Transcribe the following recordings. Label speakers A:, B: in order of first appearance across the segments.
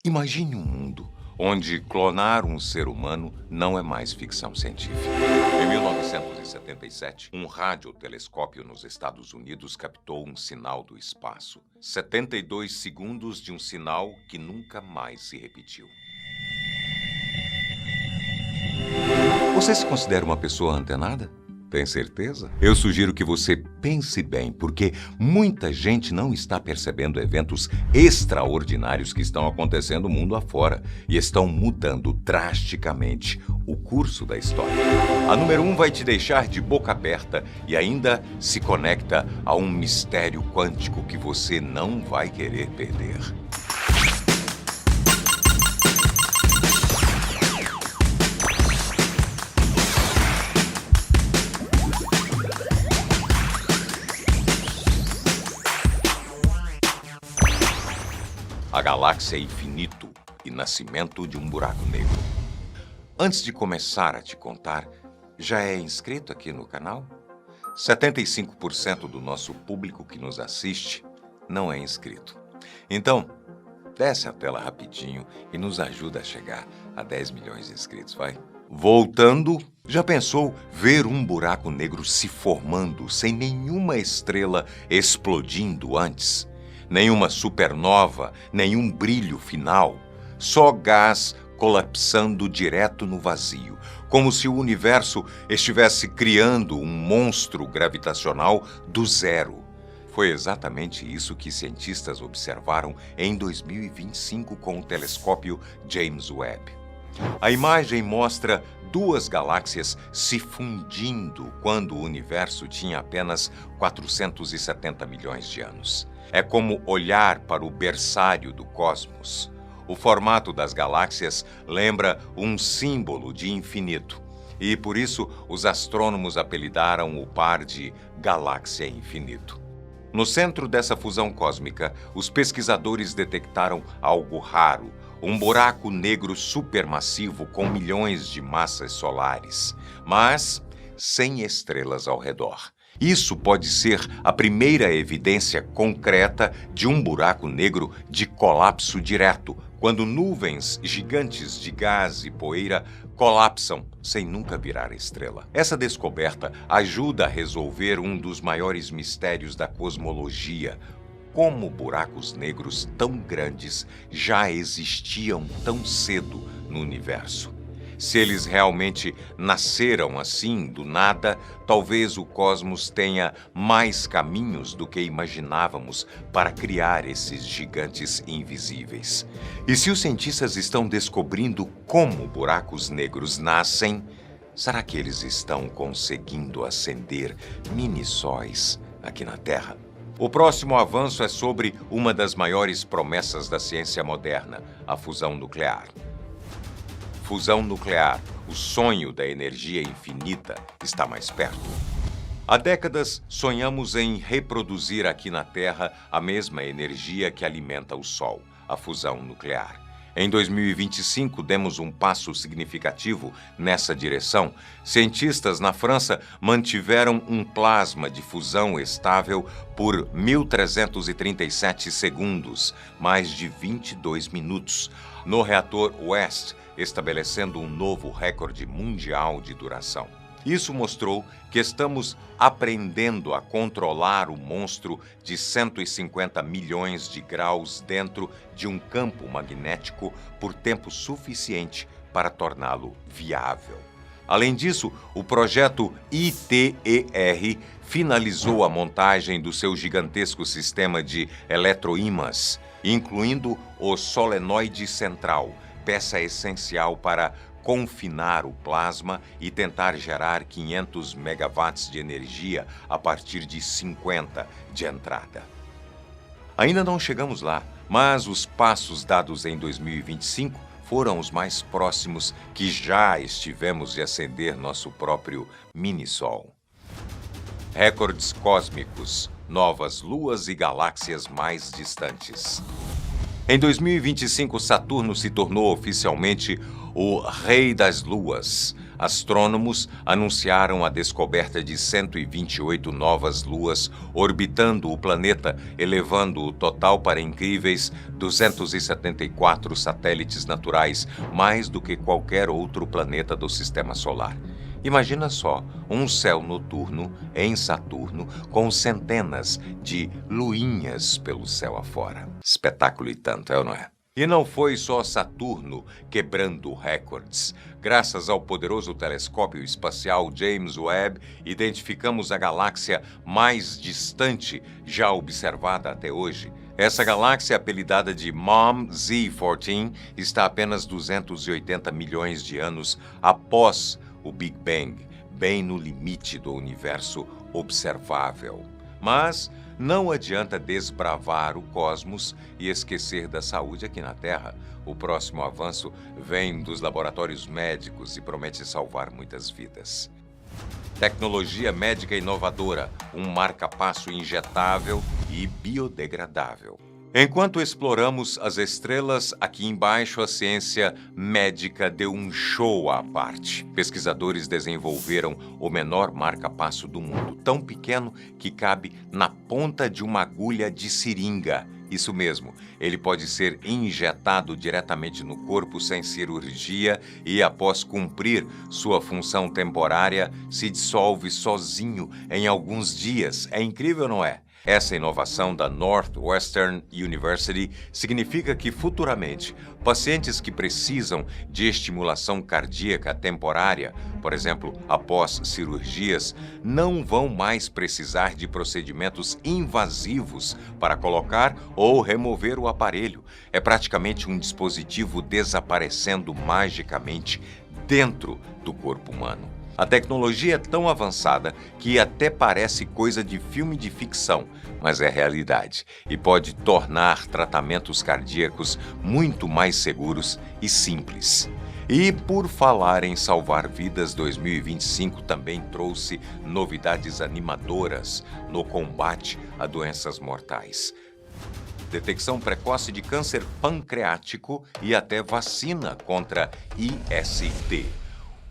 A: Imagine um mundo onde clonar um ser humano não é mais ficção científica. Em 1977, um radiotelescópio nos Estados Unidos captou um sinal do espaço. 72 segundos de um sinal que nunca mais se repetiu. Você se considera uma pessoa antenada? Tem certeza? Eu sugiro que você pense bem, porque muita gente não está percebendo eventos extraordinários que estão acontecendo mundo afora e estão mudando drasticamente o curso da história. A número 1 vai te deixar de boca aberta e ainda se conecta a um mistério quântico que você não vai querer perder. A galáxia é infinito e nascimento de um buraco negro. Antes de começar a te contar, já é inscrito aqui no canal? 75% do nosso público que nos assiste não é inscrito. Então, desce a tela rapidinho e nos ajuda a chegar a 10 milhões de inscritos, vai? Voltando, já pensou ver um buraco negro se formando sem nenhuma estrela explodindo antes? Nenhuma supernova, nenhum brilho final, só gás colapsando direto no vazio, como se o universo estivesse criando um monstro gravitacional do zero. Foi exatamente isso que cientistas observaram em 2025 com o telescópio James Webb. A imagem mostra duas galáxias se fundindo quando o universo tinha apenas 470 milhões de anos. É como olhar para o berçário do cosmos. O formato das galáxias lembra um símbolo de infinito, e por isso os astrônomos apelidaram o par de galáxia infinito. No centro dessa fusão cósmica, os pesquisadores detectaram algo raro, um buraco negro supermassivo com milhões de massas solares, mas sem estrelas ao redor. Isso pode ser a primeira evidência concreta de um buraco negro de colapso direto, quando nuvens gigantes de gás e poeira colapsam sem nunca virar estrela. Essa descoberta ajuda a resolver um dos maiores mistérios da cosmologia: como buracos negros tão grandes já existiam tão cedo no universo. Se eles realmente nasceram assim, do nada, talvez o cosmos tenha mais caminhos do que imaginávamos para criar esses gigantes invisíveis. E se os cientistas estão descobrindo como buracos negros nascem, será que eles estão conseguindo acender mini-sóis aqui na Terra? O próximo avanço é sobre uma das maiores promessas da ciência moderna, a fusão nuclear. Fusão nuclear, o sonho da energia infinita, está mais perto. Há décadas, sonhamos em reproduzir aqui na Terra a mesma energia que alimenta o Sol, a fusão nuclear. Em 2025, demos um passo significativo nessa direção. Cientistas na França mantiveram um plasma de fusão estável por 1.337 segundos, mais de 22 minutos, no reator West, estabelecendo um novo recorde mundial de duração. Isso mostrou que estamos aprendendo a controlar o monstro de 150 milhões de graus dentro de um campo magnético por tempo suficiente para torná-lo viável. Além disso, o projeto ITER finalizou a montagem do seu gigantesco sistema de eletroímãs, incluindo o solenoide central, peça essencial para confinar o plasma e tentar gerar 500 megawatts de energia a partir de 50 de entrada. Ainda não chegamos lá, mas os passos dados em 2025 foram os mais próximos que já estivemos de acender nosso próprio mini-sol. Recordes cósmicos, novas luas e galáxias mais distantes. Em 2025, Saturno se tornou oficialmente o Rei das Luas. astrônomos anunciaram a descoberta de 128 novas luas orbitando o planeta, elevando o total para incríveis 274 satélites naturais, mais do que qualquer outro planeta do Sistema Solar. Imagina só um céu noturno em Saturno com centenas de luinhas pelo céu afora. Espetáculo e tanto, é ou não é? E não foi só Saturno quebrando recordes. Graças ao poderoso telescópio espacial James Webb, identificamos a galáxia mais distante já observada até hoje. Essa galáxia, apelidada de MOM Z14, está a apenas 280 milhões de anos após o Big Bang, bem no limite do universo observável. Mas não adianta desbravar o cosmos e esquecer da saúde aqui na Terra. O próximo avanço vem dos laboratórios médicos e promete salvar muitas vidas. Tecnologia médica inovadora, um marca-passo injetável e biodegradável. Enquanto exploramos as estrelas, aqui embaixo a ciência médica deu um show à parte. Pesquisadores desenvolveram o menor marca-passo do mundo, tão pequeno que cabe na ponta de uma agulha de seringa. Isso mesmo, ele pode ser injetado diretamente no corpo sem cirurgia e, após cumprir sua função temporária, se dissolve sozinho em alguns dias. É incrível, não é? Essa inovação da Northwestern University significa que, futuramente, pacientes que precisam de estimulação cardíaca temporária, por exemplo, após cirurgias, não vão mais precisar de procedimentos invasivos para colocar ou remover o aparelho. É praticamente um dispositivo desaparecendo magicamente dentro do corpo humano. A tecnologia é tão avançada que até parece coisa de filme de ficção, mas é realidade e pode tornar tratamentos cardíacos muito mais seguros e simples. E por falar em salvar vidas, 2025 também trouxe novidades animadoras no combate a doenças mortais. Detecção precoce de câncer pancreático e até vacina contra IST.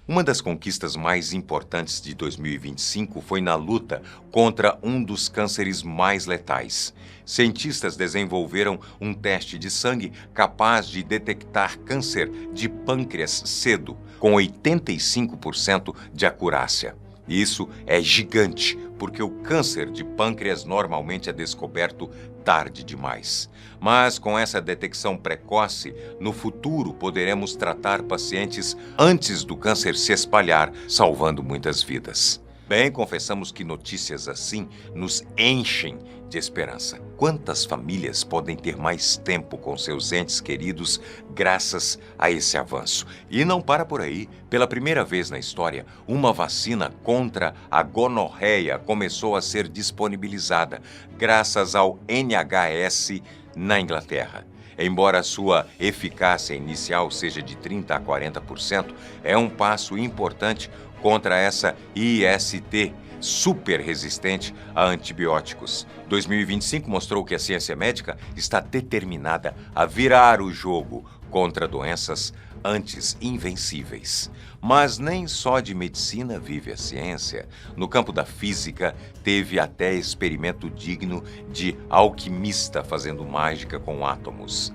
A: Uma das conquistas mais importantes de 2025 foi na luta contra um dos cânceres mais letais. Cientistas desenvolveram um teste de sangue capaz de detectar câncer de pâncreas cedo, com 85% de acurácia. Isso é gigante, porque o câncer de pâncreas normalmente é descoberto tarde demais. Mas com essa detecção precoce, no futuro poderemos tratar pacientes antes do câncer se espalhar, salvando muitas vidas. Bem, confessamos que notícias assim nos enchem de esperança. Quantas famílias podem ter mais tempo com seus entes queridos graças a esse avanço? E não para por aí. Pela primeira vez na história, uma vacina contra a gonorreia começou a ser disponibilizada graças ao NHS na Inglaterra. Embora sua eficácia inicial seja de 30% a 40%, é um passo importante contra essa IST, super resistente a antibióticos. 2025 mostrou que a ciência médica está determinada a virar o jogo contra doenças antes invencíveis. Mas nem só de medicina vive a ciência. No campo da física, teve até experimento digno de alquimista fazendo mágica com átomos.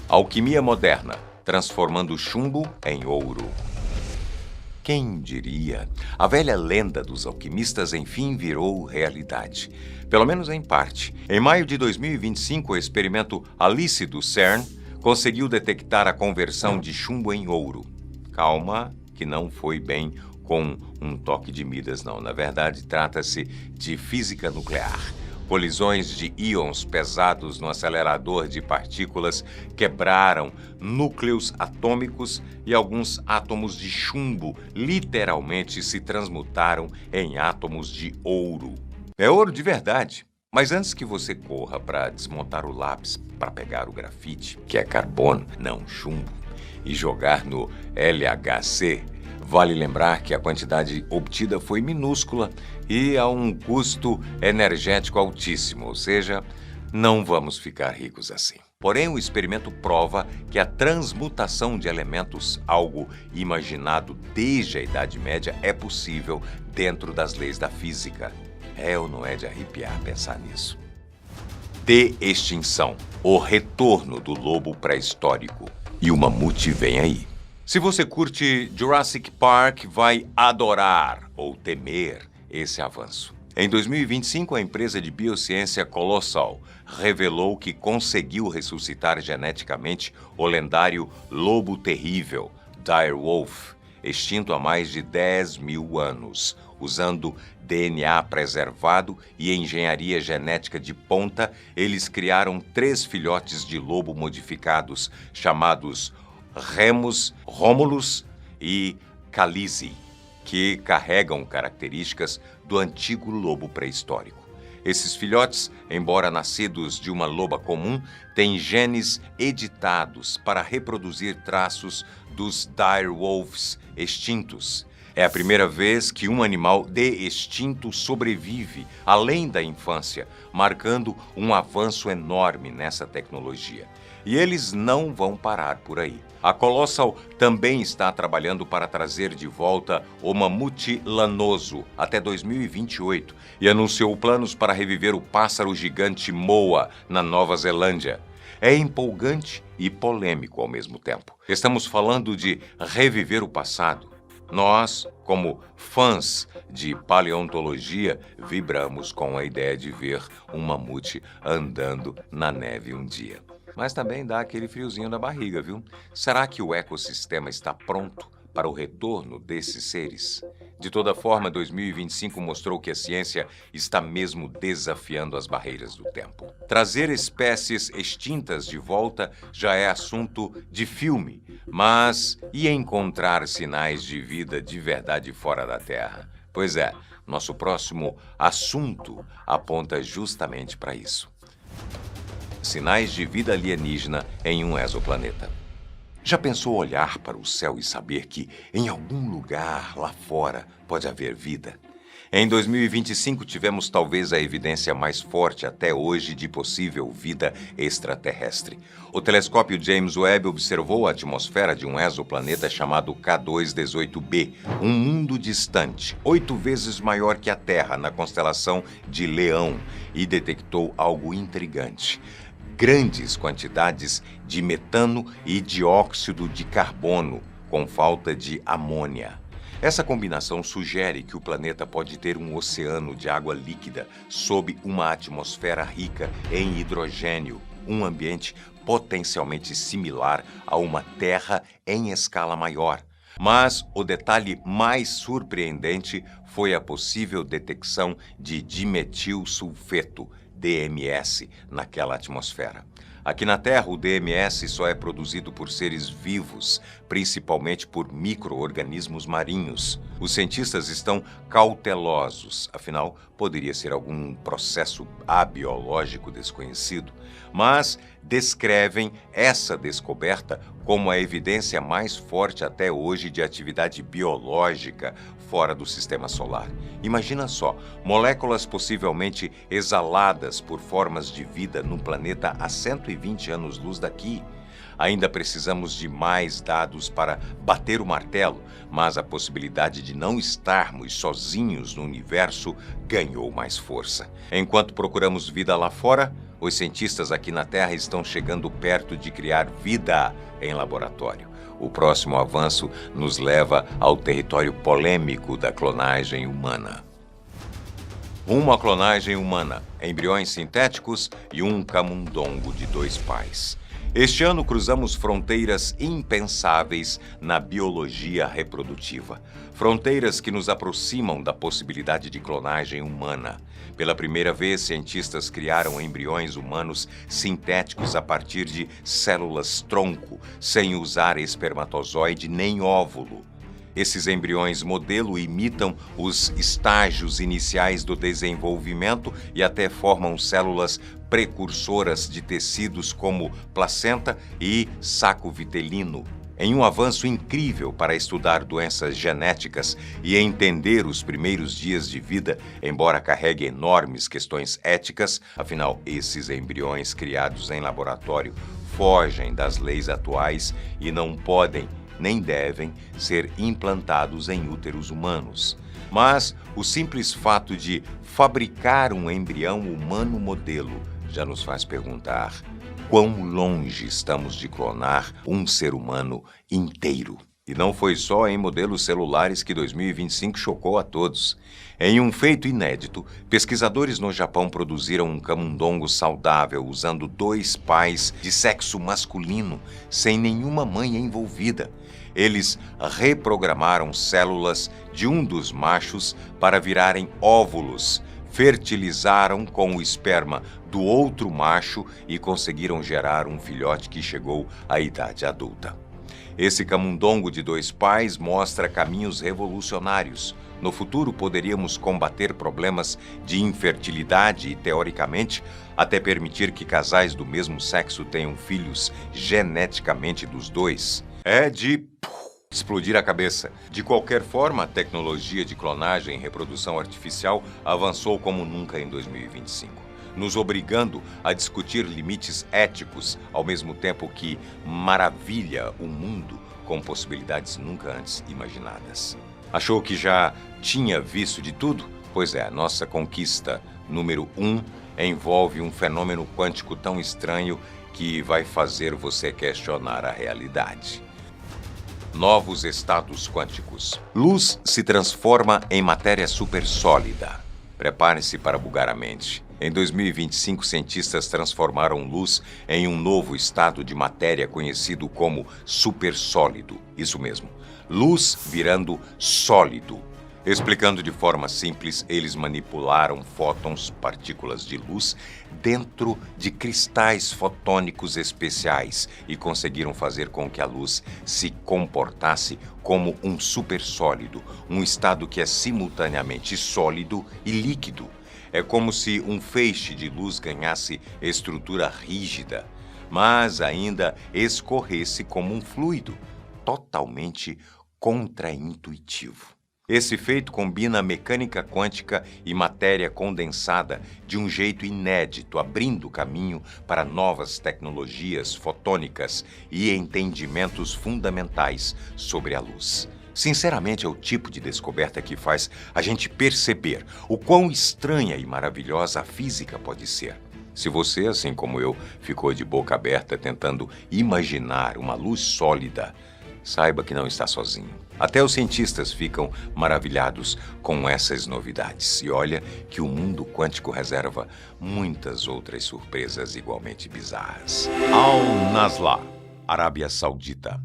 A: Alquimia moderna, transformando chumbo em ouro. Quem diria? A velha lenda dos alquimistas enfim virou realidade. Pelo menos em parte. Em maio de 2025, o experimento Alice do CERN conseguiu detectar a conversão de chumbo em ouro. Calma, que não foi bem com um toque de Midas, não. Na verdade, trata-se de física nuclear. Colisões de íons pesados no acelerador de partículas quebraram núcleos atômicos e alguns átomos de chumbo literalmente se transmutaram em átomos de ouro. É ouro de verdade. Mas antes que você corra para desmontar o lápis para pegar o grafite, que é carbono, não chumbo, e jogar no LHC, vale lembrar que a quantidade obtida foi minúscula e a um custo energético altíssimo, ou seja, não vamos ficar ricos assim. Porém, o experimento prova que a transmutação de elementos, algo imaginado desde a Idade Média, é possível dentro das leis da física. É ou não é de arrepiar pensar nisso? De extinção, o retorno do lobo pré-histórico. E o mamute vem aí. Se você curte Jurassic Park, vai adorar ou temer esse avanço. Em 2025, a empresa de biociência Colossal revelou que conseguiu ressuscitar geneticamente o lendário lobo terrível, Direwolf, extinto há mais de 10 mil anos, usando DNA preservado e engenharia genética de ponta. Eles criaram 3 filhotes de lobo modificados, chamados Remus, Romulus e Khaleesi, que carregam características do antigo lobo pré-histórico. Esses filhotes, embora nascidos de uma loba comum, têm genes editados para reproduzir traços dos direwolves extintos. É a primeira vez que um animal de extinto sobrevive além da infância, marcando um avanço enorme nessa tecnologia. E eles não vão parar por aí. A Colossal também está trabalhando para trazer de volta o mamute lanoso até 2028 e anunciou planos para reviver o pássaro gigante Moa na Nova Zelândia. É empolgante e polêmico ao mesmo tempo. Estamos falando de reviver o passado. Nós, como fãs de paleontologia, vibramos com a ideia de ver um mamute andando na neve um dia. Mas também dá aquele friozinho na barriga, viu? Será que o ecossistema está pronto para o retorno desses seres? De toda forma, 2025 mostrou que a ciência está mesmo desafiando as barreiras do tempo. Trazer espécies extintas de volta já é assunto de filme, mas e encontrar sinais de vida de verdade fora da Terra? Pois é, nosso próximo assunto aponta justamente para isso. Sinais de vida alienígena em um exoplaneta. Já pensou olhar para o céu e saber que em algum lugar lá fora pode haver vida? Em 2025 tivemos talvez a evidência mais forte até hoje de possível vida extraterrestre. O telescópio James Webb observou a atmosfera de um exoplaneta chamado K2-18b, um mundo distante, 8 vezes maior que a Terra na constelação de Leão, e detectou algo intrigante: grandes quantidades de metano e dióxido de carbono, com falta de amônia. Essa combinação sugere que o planeta pode ter um oceano de água líquida sob uma atmosfera rica em hidrogênio, um ambiente potencialmente similar a uma Terra em escala maior. Mas o detalhe mais surpreendente foi a possível detecção de dimetilsulfeto, DMS, naquela atmosfera. Aqui na Terra, o DMS só é produzido por seres vivos, principalmente por micro-organismos marinhos. Os cientistas estão cautelosos, afinal, poderia ser algum processo abiológico desconhecido, mas descrevem essa descoberta como a evidência mais forte até hoje de atividade biológica fora do sistema solar. Imagina só, moléculas possivelmente exaladas por formas de vida num planeta a 120 anos-luz daqui. Ainda precisamos de mais dados para bater o martelo, mas a possibilidade de não estarmos sozinhos no universo ganhou mais força. Enquanto procuramos vida lá fora, os cientistas aqui na Terra estão chegando perto de criar vida em laboratório. O próximo avanço nos leva ao território polêmico da clonagem humana. Uma clonagem humana, embriões sintéticos e um camundongo de 2 pais. Este ano cruzamos fronteiras impensáveis na biologia reprodutiva. Fronteiras que nos aproximam da possibilidade de clonagem humana. Pela primeira vez, cientistas criaram embriões humanos sintéticos a partir de células-tronco, sem usar espermatozoide nem óvulo. Esses embriões modelo imitam os estágios iniciais do desenvolvimento e até formam células precursoras de tecidos como placenta e saco vitelino. em um avanço incrível para estudar doenças genéticas e entender os primeiros dias de vida, embora carregue enormes questões éticas, afinal, esses embriões criados em laboratório fogem das leis atuais e não podem nem devem ser implantados em úteros humanos. Mas o simples fato de fabricar um embrião humano modelo já nos faz perguntar: quão longe estamos de clonar um ser humano inteiro? E não foi só em modelos celulares que 2025 chocou a todos. Em um feito inédito, pesquisadores no Japão produziram um camundongo saudável usando 2 pais de sexo masculino, sem nenhuma mãe envolvida. Eles reprogramaram células de um dos machos para virarem óvulos, fertilizaram com o esperma do outro macho e conseguiram gerar um filhote que chegou à idade adulta. Esse camundongo de 2 pais mostra caminhos revolucionários. No futuro, poderíamos combater problemas de infertilidade e, teoricamente, até permitir que casais do mesmo sexo tenham filhos geneticamente dos dois. É de explodir a cabeça. De qualquer forma, a tecnologia de clonagem e reprodução artificial avançou como nunca em 2025. Nos obrigando a discutir limites éticos, ao mesmo tempo que maravilha o mundo com possibilidades nunca antes imaginadas. Achou que já tinha visto de tudo? Pois é, a nossa conquista número 1 envolve um fenômeno quântico tão estranho que vai fazer você questionar a realidade. Novos estados quânticos. Luz se transforma em matéria supersólida. Prepare-se para bugar a mente. Em 2025, cientistas transformaram luz em um novo estado de matéria conhecido como supersólido. Isso mesmo, luz virando sólido. Explicando de forma simples, eles manipularam fótons, partículas de luz, dentro de cristais fotônicos especiais e conseguiram fazer com que a luz se comportasse como um supersólido, um estado que é simultaneamente sólido e líquido. É como se um feixe de luz ganhasse estrutura rígida, mas ainda escorresse como um fluido, totalmente contraintuitivo. Esse feito combina mecânica quântica e matéria condensada de um jeito inédito, abrindo caminho para novas tecnologias fotônicas e entendimentos fundamentais sobre a luz. Sinceramente, é o tipo de descoberta que faz a gente perceber o quão estranha e maravilhosa a física pode ser. Se você, assim como eu, ficou de boca aberta tentando imaginar uma luz sólida, saiba que não está sozinho. Até os cientistas ficam maravilhados com essas novidades. E olha que o mundo quântico reserva muitas outras surpresas igualmente bizarras. Al-Nasla, Arábia Saudita.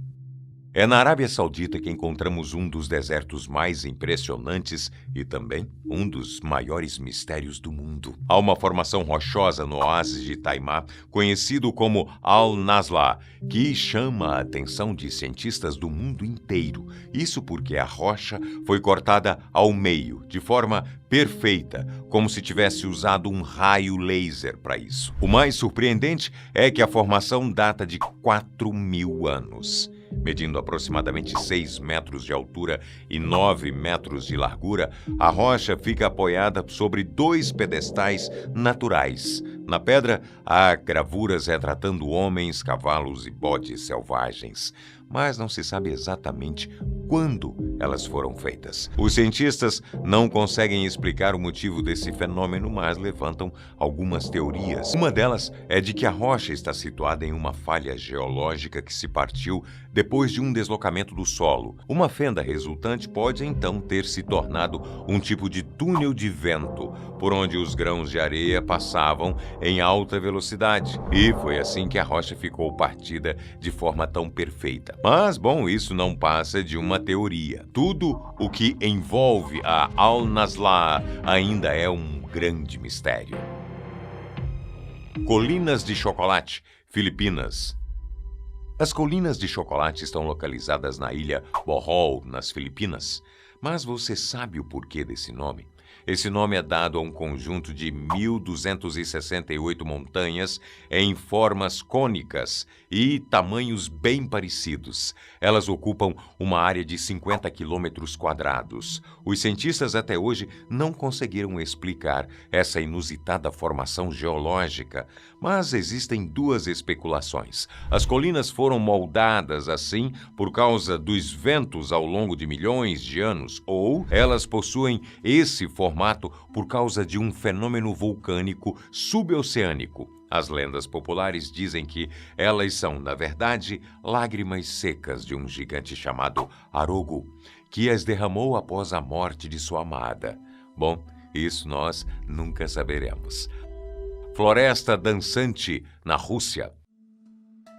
A: É na Arábia Saudita que encontramos um dos desertos mais impressionantes e também um dos maiores mistérios do mundo. Há uma formação rochosa no oásis de Taimá, conhecido como Al-Nasla, que chama a atenção de cientistas do mundo inteiro. Isso porque a rocha foi cortada ao meio, de forma perfeita, como se tivesse usado um raio laser para isso. O mais surpreendente é que a formação data de 4.000 anos. Medindo aproximadamente 6 metros de altura e 9 metros de largura, a rocha fica apoiada sobre 2 pedestais naturais. Na pedra, há gravuras retratando homens, cavalos e bodes selvagens, mas não se sabe exatamente quando elas foram feitas. Os cientistas não conseguem explicar o motivo desse fenômeno, mas levantam algumas teorias. Uma delas é de que a rocha está situada em uma falha geológica que se partiu depois de um deslocamento do solo. Uma fenda resultante pode então ter se tornado um tipo de túnel de vento, por onde os grãos de areia passavam em alta velocidade. E foi assim que a rocha ficou partida de forma tão perfeita. Mas, bom, isso não passa de uma teoria. Tudo o que envolve a Al-Nasla ainda é um grande mistério. Colinas de Chocolate, Filipinas. As Colinas de Chocolate estão localizadas na ilha Bohol, nas Filipinas. Mas você sabe o porquê desse nome? Esse nome é dado a um conjunto de 1.268 montanhas em formas cônicas e tamanhos bem parecidos. Elas ocupam uma área de 50 quilômetros quadrados. Os cientistas até hoje não conseguiram explicar essa inusitada formação geológica, mas existem duas especulações. As colinas foram moldadas assim por causa dos ventos ao longo de milhões de anos, ou elas possuem esse formato por causa de um fenômeno vulcânico suboceânico. As lendas populares dizem que elas são, na verdade, lágrimas secas de um gigante chamado Arogo, que as derramou após a morte de sua amada. Bom, isso nós nunca saberemos. Floresta dançante na Rússia.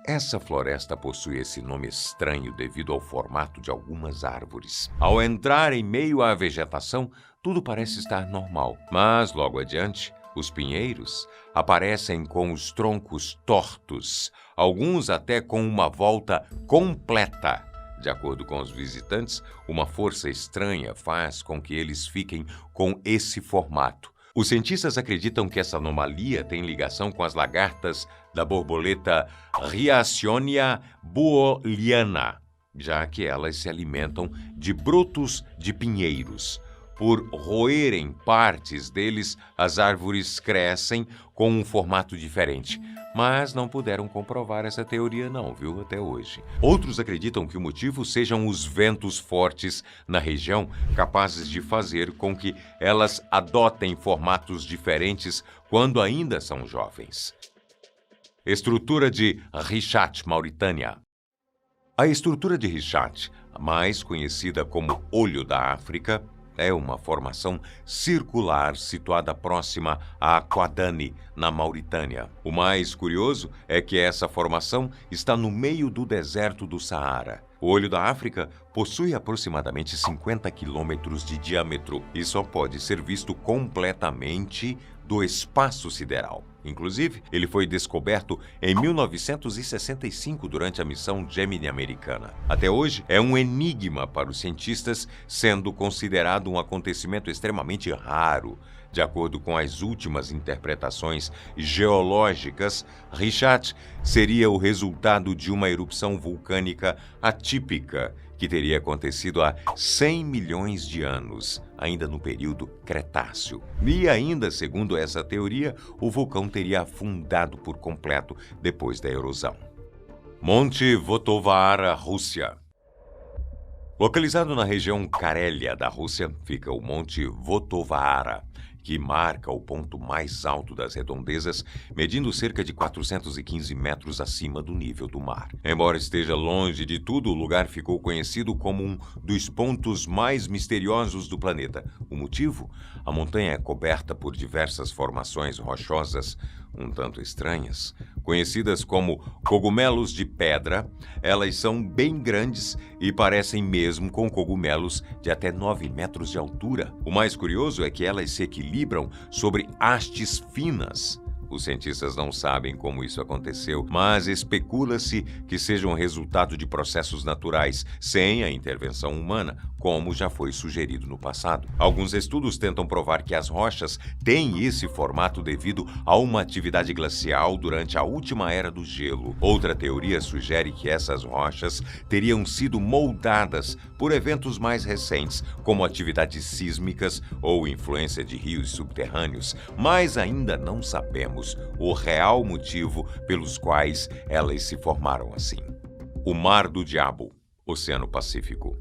A: Essa floresta possui esse nome estranho devido ao formato de algumas árvores. Ao entrar em meio à vegetação, tudo parece estar normal, mas logo adiante, os pinheiros aparecem com os troncos tortos, alguns até com uma volta completa. De acordo com os visitantes, uma força estranha faz com que eles fiquem com esse formato. Os cientistas acreditam que essa anomalia tem ligação com as lagartas da borboleta Rhiacionia booliana, já que elas se alimentam de brotos de pinheiros. Por roerem partes deles, as árvores crescem com um formato diferente. Mas não puderam comprovar essa teoria não, viu, até hoje. Outros acreditam que o motivo sejam os ventos fortes na região, capazes de fazer com que elas adotem formatos diferentes quando ainda são jovens. Estrutura de Richat, Mauritânia. A estrutura de Richat, mais conhecida como Olho da África, é uma formação circular situada próxima a Aquadane, na Mauritânia. O mais curioso é que essa formação está no meio do deserto do Saara. O Olho da África possui aproximadamente 50 quilômetros de diâmetro e só pode ser visto completamente do espaço sideral. Inclusive, ele foi descoberto em 1965 durante a missão Gemini americana. Até hoje, é um enigma para os cientistas, sendo considerado um acontecimento extremamente raro. De acordo com as últimas interpretações geológicas, Richat seria o resultado de uma erupção vulcânica atípica que teria acontecido há 100 milhões de anos, ainda no período Cretáceo. E ainda, segundo essa teoria, o vulcão teria afundado por completo depois da erosão. Monte Votovara, Rússia. Localizado na região Carélia da Rússia, fica o Monte Votovara, que marca o ponto mais alto das redondezas, medindo cerca de 415 metros acima do nível do mar. Embora esteja longe de tudo, o lugar ficou conhecido como um dos pontos mais misteriosos do planeta. O motivo? A montanha é coberta por diversas formações rochosas, um tanto estranhas, conhecidas como cogumelos de pedra. Elas são bem grandes e parecem mesmo com cogumelos de até 9 metros de altura. O mais curioso é que elas se equilibram sobre hastes finas. Os cientistas não sabem como isso aconteceu, mas especula-se que seja um resultado de processos naturais, sem a intervenção humana, como já foi sugerido no passado. Alguns estudos tentam provar que as rochas têm esse formato devido a uma atividade glacial durante a última era do gelo. Outra teoria sugere que essas rochas teriam sido moldadas por eventos mais recentes, como atividades sísmicas ou influência de rios subterrâneos, mas ainda não sabemos o real motivo pelos quais elas se formaram assim. O Mar do Diabo, Oceano Pacífico.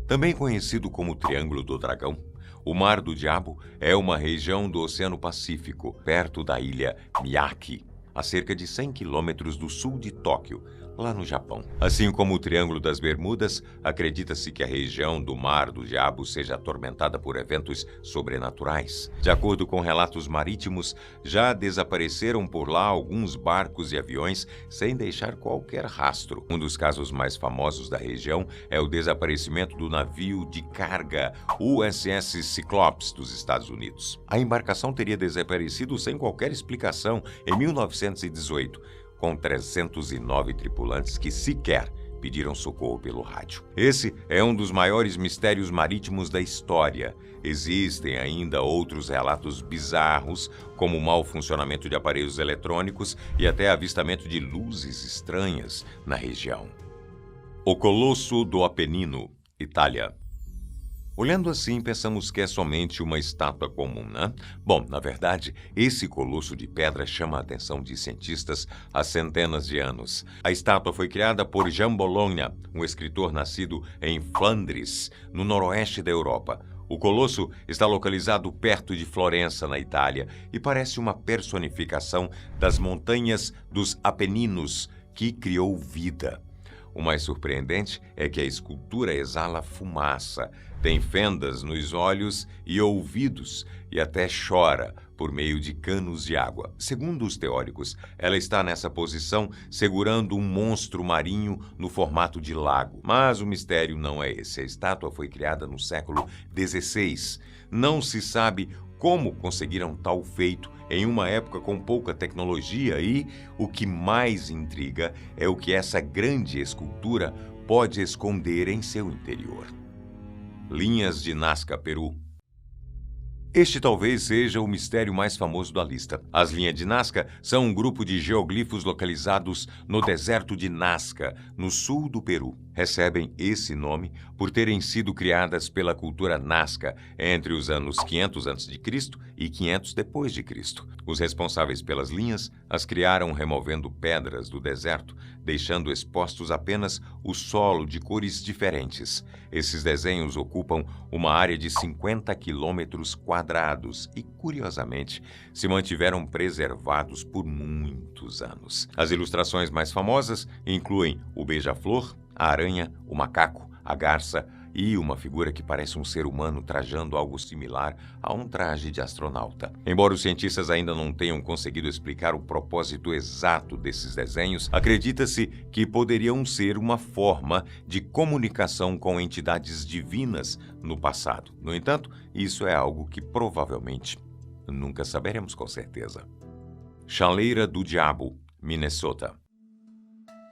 A: Também conhecido como Triângulo do Dragão, o Mar do Diabo é uma região do Oceano Pacífico, perto da ilha Miyake, a cerca de 100 quilômetros do sul de Tóquio, lá no Japão. Assim como o Triângulo das Bermudas, acredita-se que a região do Mar do Diabo seja atormentada por eventos sobrenaturais. De acordo com relatos marítimos, já desapareceram por lá alguns barcos e aviões sem deixar qualquer rastro. Um dos casos mais famosos da região é o desaparecimento do navio de carga USS Cyclops dos Estados Unidos. A embarcação teria desaparecido sem qualquer explicação em 1918, com 309 tripulantes que sequer pediram socorro pelo rádio. Esse é um dos maiores mistérios marítimos da história. Existem ainda outros relatos bizarros, como o mau funcionamento de aparelhos eletrônicos e até avistamento de luzes estranhas na região. O Colosso do Apenino, Itália. Olhando assim, pensamos que é somente uma estátua comum, né? Bom, na verdade, esse colosso de pedra chama a atenção de cientistas há centenas de anos. A estátua foi criada por Jean Bologna, um escritor nascido em Flandres, no noroeste da Europa. O colosso está localizado perto de Florença, na Itália, e parece uma personificação das montanhas dos Apeninos, que criou vida. O mais surpreendente é que a escultura exala fumaça, tem fendas nos olhos e ouvidos e até chora por meio de canos de água. Segundo os teóricos, ela está nessa posição segurando um monstro marinho no formato de lago. Mas o mistério não é esse. A estátua foi criada no século XVI. Não se sabe como conseguiram tal feito em uma época com pouca tecnologia e o que mais intriga é o que essa grande escultura pode esconder em seu interior. Linhas de Nazca, Peru. Este talvez seja o mistério mais famoso da lista. As linhas de Nazca são um grupo de geoglifos localizados no deserto de Nazca, no sul do Peru. Recebem esse nome por terem sido criadas pela cultura Nazca entre os anos 500 a.C. e 500 depois de Cristo. Os responsáveis pelas linhas as criaram removendo pedras do deserto, deixando expostos apenas o solo de cores diferentes. Esses desenhos ocupam uma área de 50 quilômetros quadrados e, curiosamente, se mantiveram preservados por muitos anos. As ilustrações mais famosas incluem o beija-flor, a aranha, o macaco, a garça e uma figura que parece um ser humano trajando algo similar a um traje de astronauta. Embora os cientistas ainda não tenham conseguido explicar o propósito exato desses desenhos, acredita-se que poderiam ser uma forma de comunicação com entidades divinas no passado. No entanto, isso é algo que provavelmente nunca saberemos com certeza. Chaleira do Diabo, Minnesota.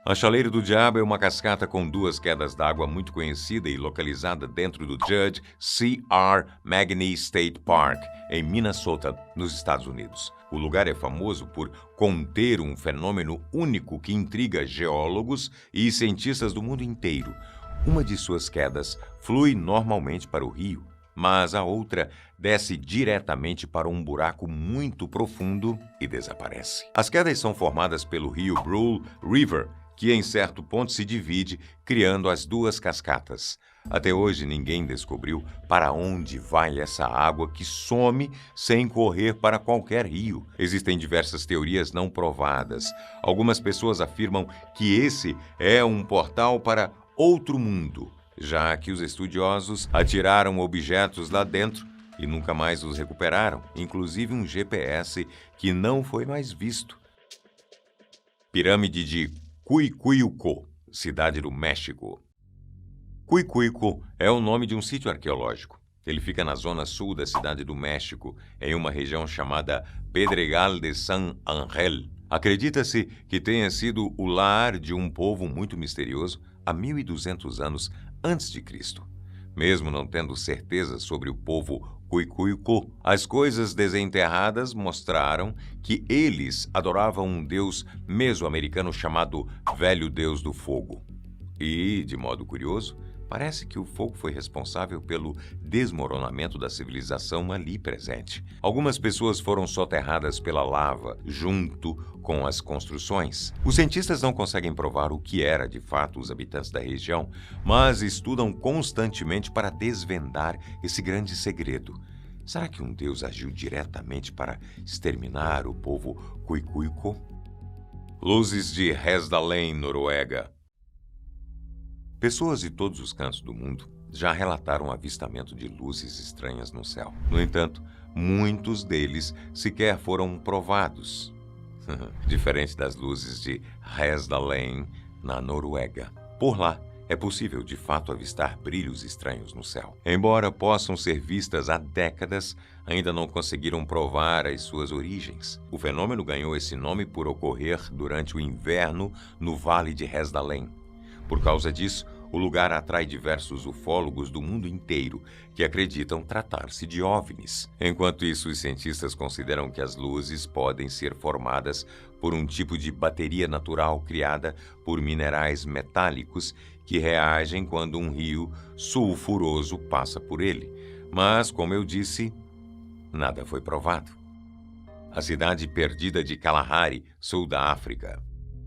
A: A Chaleira do Diabo é uma cascata com 2 quedas d'água muito conhecida e localizada dentro do Judge C.R. Magny State Park, em Minnesota, nos Estados Unidos. O lugar é famoso por conter um fenômeno único que intriga geólogos e cientistas do mundo inteiro. Uma de suas quedas flui normalmente para o rio, mas a outra desce diretamente para um buraco muito profundo e desaparece. As quedas são formadas pelo rio Brule River, que em certo ponto se divide, criando as 2 cascatas. Até hoje ninguém descobriu para onde vai essa água que some sem correr para qualquer rio. Existem diversas teorias não provadas. Algumas pessoas afirmam que esse é um portal para outro mundo, já que os estudiosos atiraram objetos lá dentro e nunca mais os recuperaram, inclusive um GPS que não foi mais visto. Pirâmide de Cuicuyuco, cidade do México. Cuicuyuco é o nome de um sítio arqueológico. Ele fica na zona sul da cidade do México, em uma região chamada Pedregal de San Ángel. Acredita-se que tenha sido o lar de um povo muito misterioso há 1.200 anos antes de Cristo. Mesmo não tendo certeza sobre o povo Cuicuyuco, as coisas desenterradas mostraram que eles adoravam um deus mesoamericano chamado Velho Deus do Fogo. E, de modo curioso, parece que o fogo foi responsável pelo desmoronamento da civilização ali presente. Algumas pessoas foram soterradas pela lava, junto com as construções. Os cientistas não conseguem provar o que era de fato os habitantes da região, mas estudam constantemente para desvendar esse grande segredo. Será que um deus agiu diretamente para exterminar o povo Cuicuyuco? Luzes de Hesdalen, Noruega. Pessoas de todos os cantos do mundo já relataram o avistamento de luzes estranhas no céu. No entanto, muitos deles sequer foram provados. Diferente das luzes de Hesdalen, na Noruega. Por lá, é possível de fato avistar brilhos estranhos no céu. Embora possam ser vistas há décadas, ainda não conseguiram provar as suas origens. O fenômeno ganhou esse nome por ocorrer durante o inverno no Vale de Hesdalen. Por causa disso, o lugar atrai diversos ufólogos do mundo inteiro que acreditam tratar-se de OVNIs. Enquanto isso, os cientistas consideram que as luzes podem ser formadas por um tipo de bateria natural criada por minerais metálicos que reagem quando um rio sulfuroso passa por ele. Mas, como eu disse, nada foi provado. A cidade perdida de Kalahari, sul da África.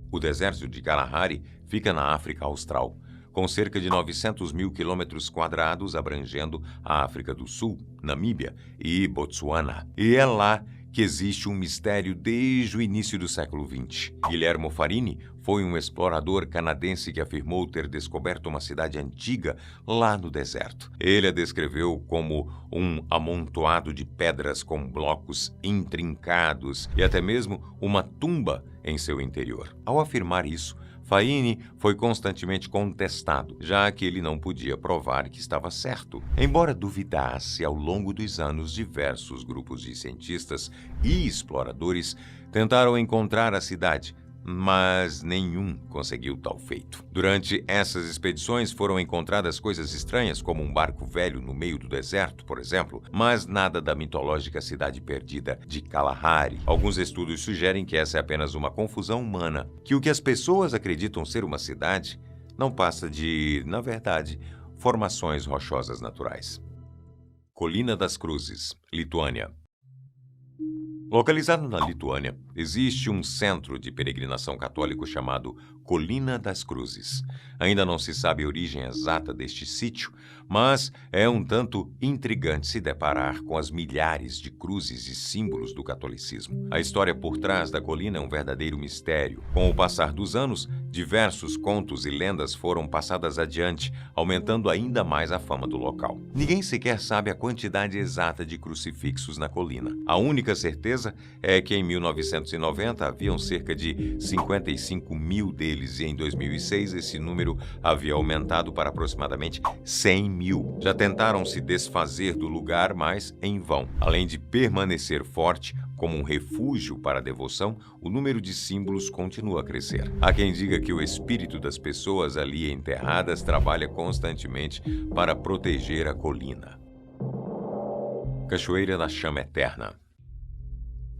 A: O deserto de Kalahari fica na África Austral, com cerca de 900 mil quilômetros quadrados, abrangendo a África do Sul, Namíbia e Botsuana. E é lá que existe um mistério desde o início do século XX. Guillermo Farini foi um explorador canadense que afirmou ter descoberto uma cidade antiga lá no deserto. Ele a descreveu como um amontoado de pedras com blocos intrincados e até mesmo uma tumba em seu interior. Ao afirmar isso, Farini foi constantemente contestado, já que ele não podia provar que estava certo. Embora duvidasse, ao longo dos anos, diversos grupos de cientistas e exploradores tentaram encontrar a cidade, mas nenhum conseguiu tal feito. Durante essas expedições foram encontradas coisas estranhas, como um barco velho no meio do deserto, por exemplo, mas nada da mitológica cidade perdida de Kalahari. Alguns estudos sugerem que essa é apenas uma confusão humana, que o que as pessoas acreditam ser uma cidade não passa de, na verdade, formações rochosas naturais. Colina das Cruzes, Lituânia. Localizado na Lituânia, existe um centro de peregrinação católico chamado Colina das Cruzes. Ainda não se sabe a origem exata deste sítio, mas é um tanto intrigante se deparar com as milhares de cruzes e símbolos do catolicismo. A história por trás da colina é um verdadeiro mistério. Com o passar dos anos, diversos contos e lendas foram passadas adiante, aumentando ainda mais a fama do local. Ninguém sequer sabe a quantidade exata de crucifixos na colina. A única certeza é que em 1990 haviam cerca de 55 mil deles e em 2006 esse número havia aumentado para aproximadamente 100 mil. Já tentaram se desfazer do lugar, mas em vão. Além de permanecer forte como um refúgio para a devoção, o número de símbolos continua a crescer. Há quem diga que o espírito das pessoas ali enterradas trabalha constantemente para proteger a colina. Cachoeira da Chama Eterna.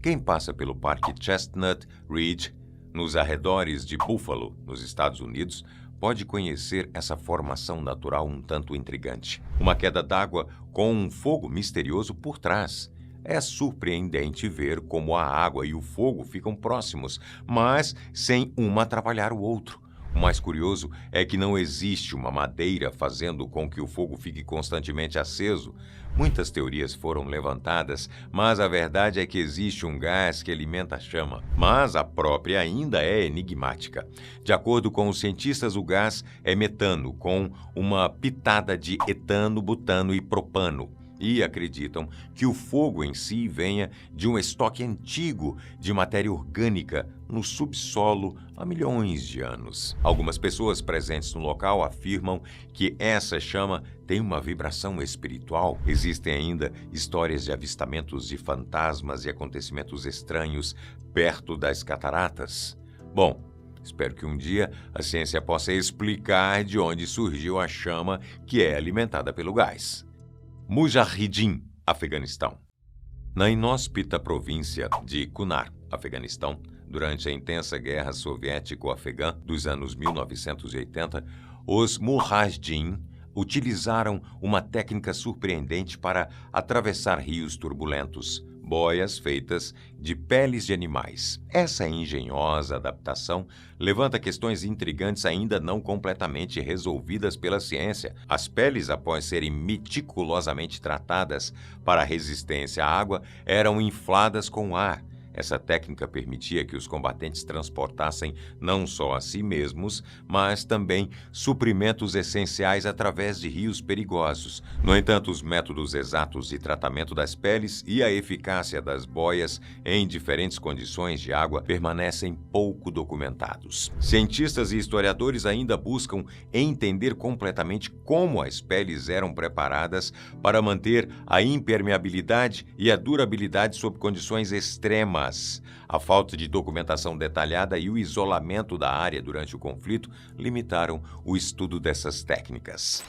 A: Quem passa pelo Parque Chestnut Ridge, nos arredores de Buffalo, nos Estados Unidos, pode conhecer essa formação natural um tanto intrigante. Uma queda d'água com um fogo misterioso por trás. É surpreendente ver como a água e o fogo ficam próximos, mas sem um atrapalhar o outro. O mais curioso é que não existe uma madeira fazendo com que o fogo fique constantemente aceso. Muitas teorias foram levantadas, mas a verdade é que existe um gás que alimenta a chama. Mas a própria ainda é enigmática. De acordo com os cientistas, o gás é metano, com uma pitada de etano, butano e propano. E acreditam que o fogo em si venha de um estoque antigo de matéria orgânica no subsolo há milhões de anos. Algumas pessoas presentes no local afirmam que essa chama tem uma vibração espiritual. Existem ainda histórias de avistamentos de fantasmas e acontecimentos estranhos perto das cataratas. Bom, espero que um dia a ciência possa explicar de onde surgiu a chama que é alimentada pelo gás. Mujahideen, Afeganistão. Na inóspita província de Kunar, Afeganistão, durante a intensa guerra soviético-afegã dos anos 1980, os Mujahideen utilizaram uma técnica surpreendente para atravessar rios turbulentos, boias feitas de peles de animais. Essa engenhosa adaptação levanta questões intrigantes ainda não completamente resolvidas pela ciência. As peles, após serem meticulosamente tratadas para resistência à água, eram infladas com ar. Essa técnica permitia que os combatentes transportassem não só a si mesmos, mas também suprimentos essenciais através de rios perigosos. No entanto, os métodos exatos de tratamento das peles e a eficácia das boias em diferentes condições de água permanecem pouco documentados. Cientistas e historiadores ainda buscam entender completamente como as peles eram preparadas para manter a impermeabilidade e a durabilidade sob condições extremas Mas a falta de documentação detalhada e o isolamento da área durante o conflito limitaram o estudo dessas técnicas.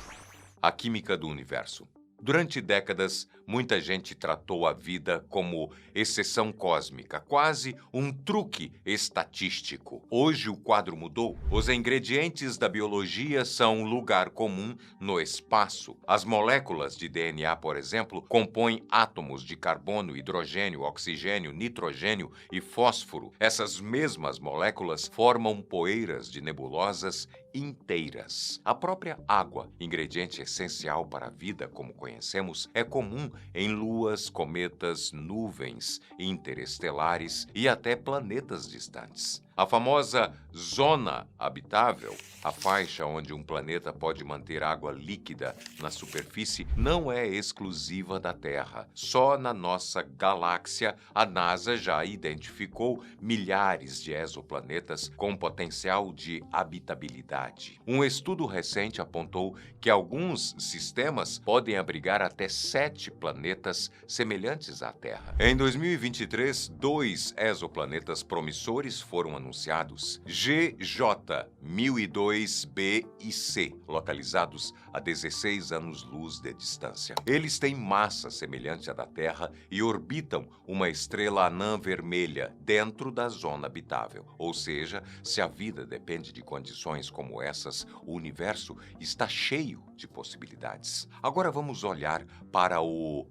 A: A química do universo. Durante décadas, muita gente tratou a vida como exceção cósmica, quase um truque estatístico. Hoje o quadro mudou. Os ingredientes da biologia são lugar comum no espaço. As moléculas de DNA, por exemplo, compõem átomos de carbono, hidrogênio, oxigênio, nitrogênio e fósforo. Essas mesmas moléculas formam poeiras de nebulosas inteiras. A própria água, ingrediente essencial para a vida como conhecemos, é comum em luas, cometas, nuvens interestelares e até planetas distantes. A famosa zona habitável, a faixa onde um planeta pode manter água líquida na superfície, não é exclusiva da Terra. Só na nossa galáxia, a NASA já identificou milhares de exoplanetas com potencial de habitabilidade. Um estudo recente apontou que alguns sistemas podem abrigar até 7 planetas semelhantes à Terra. Em 2023, 2 exoplanetas promissores foram anunciados, GJ-1002b e C, localizados a 16 anos-luz de distância. Eles têm massa semelhante à da Terra e orbitam uma estrela anã vermelha dentro da zona habitável. Ou seja, se a vida depende de condições como essas, o universo está cheio de possibilidades. Agora vamos olhar para o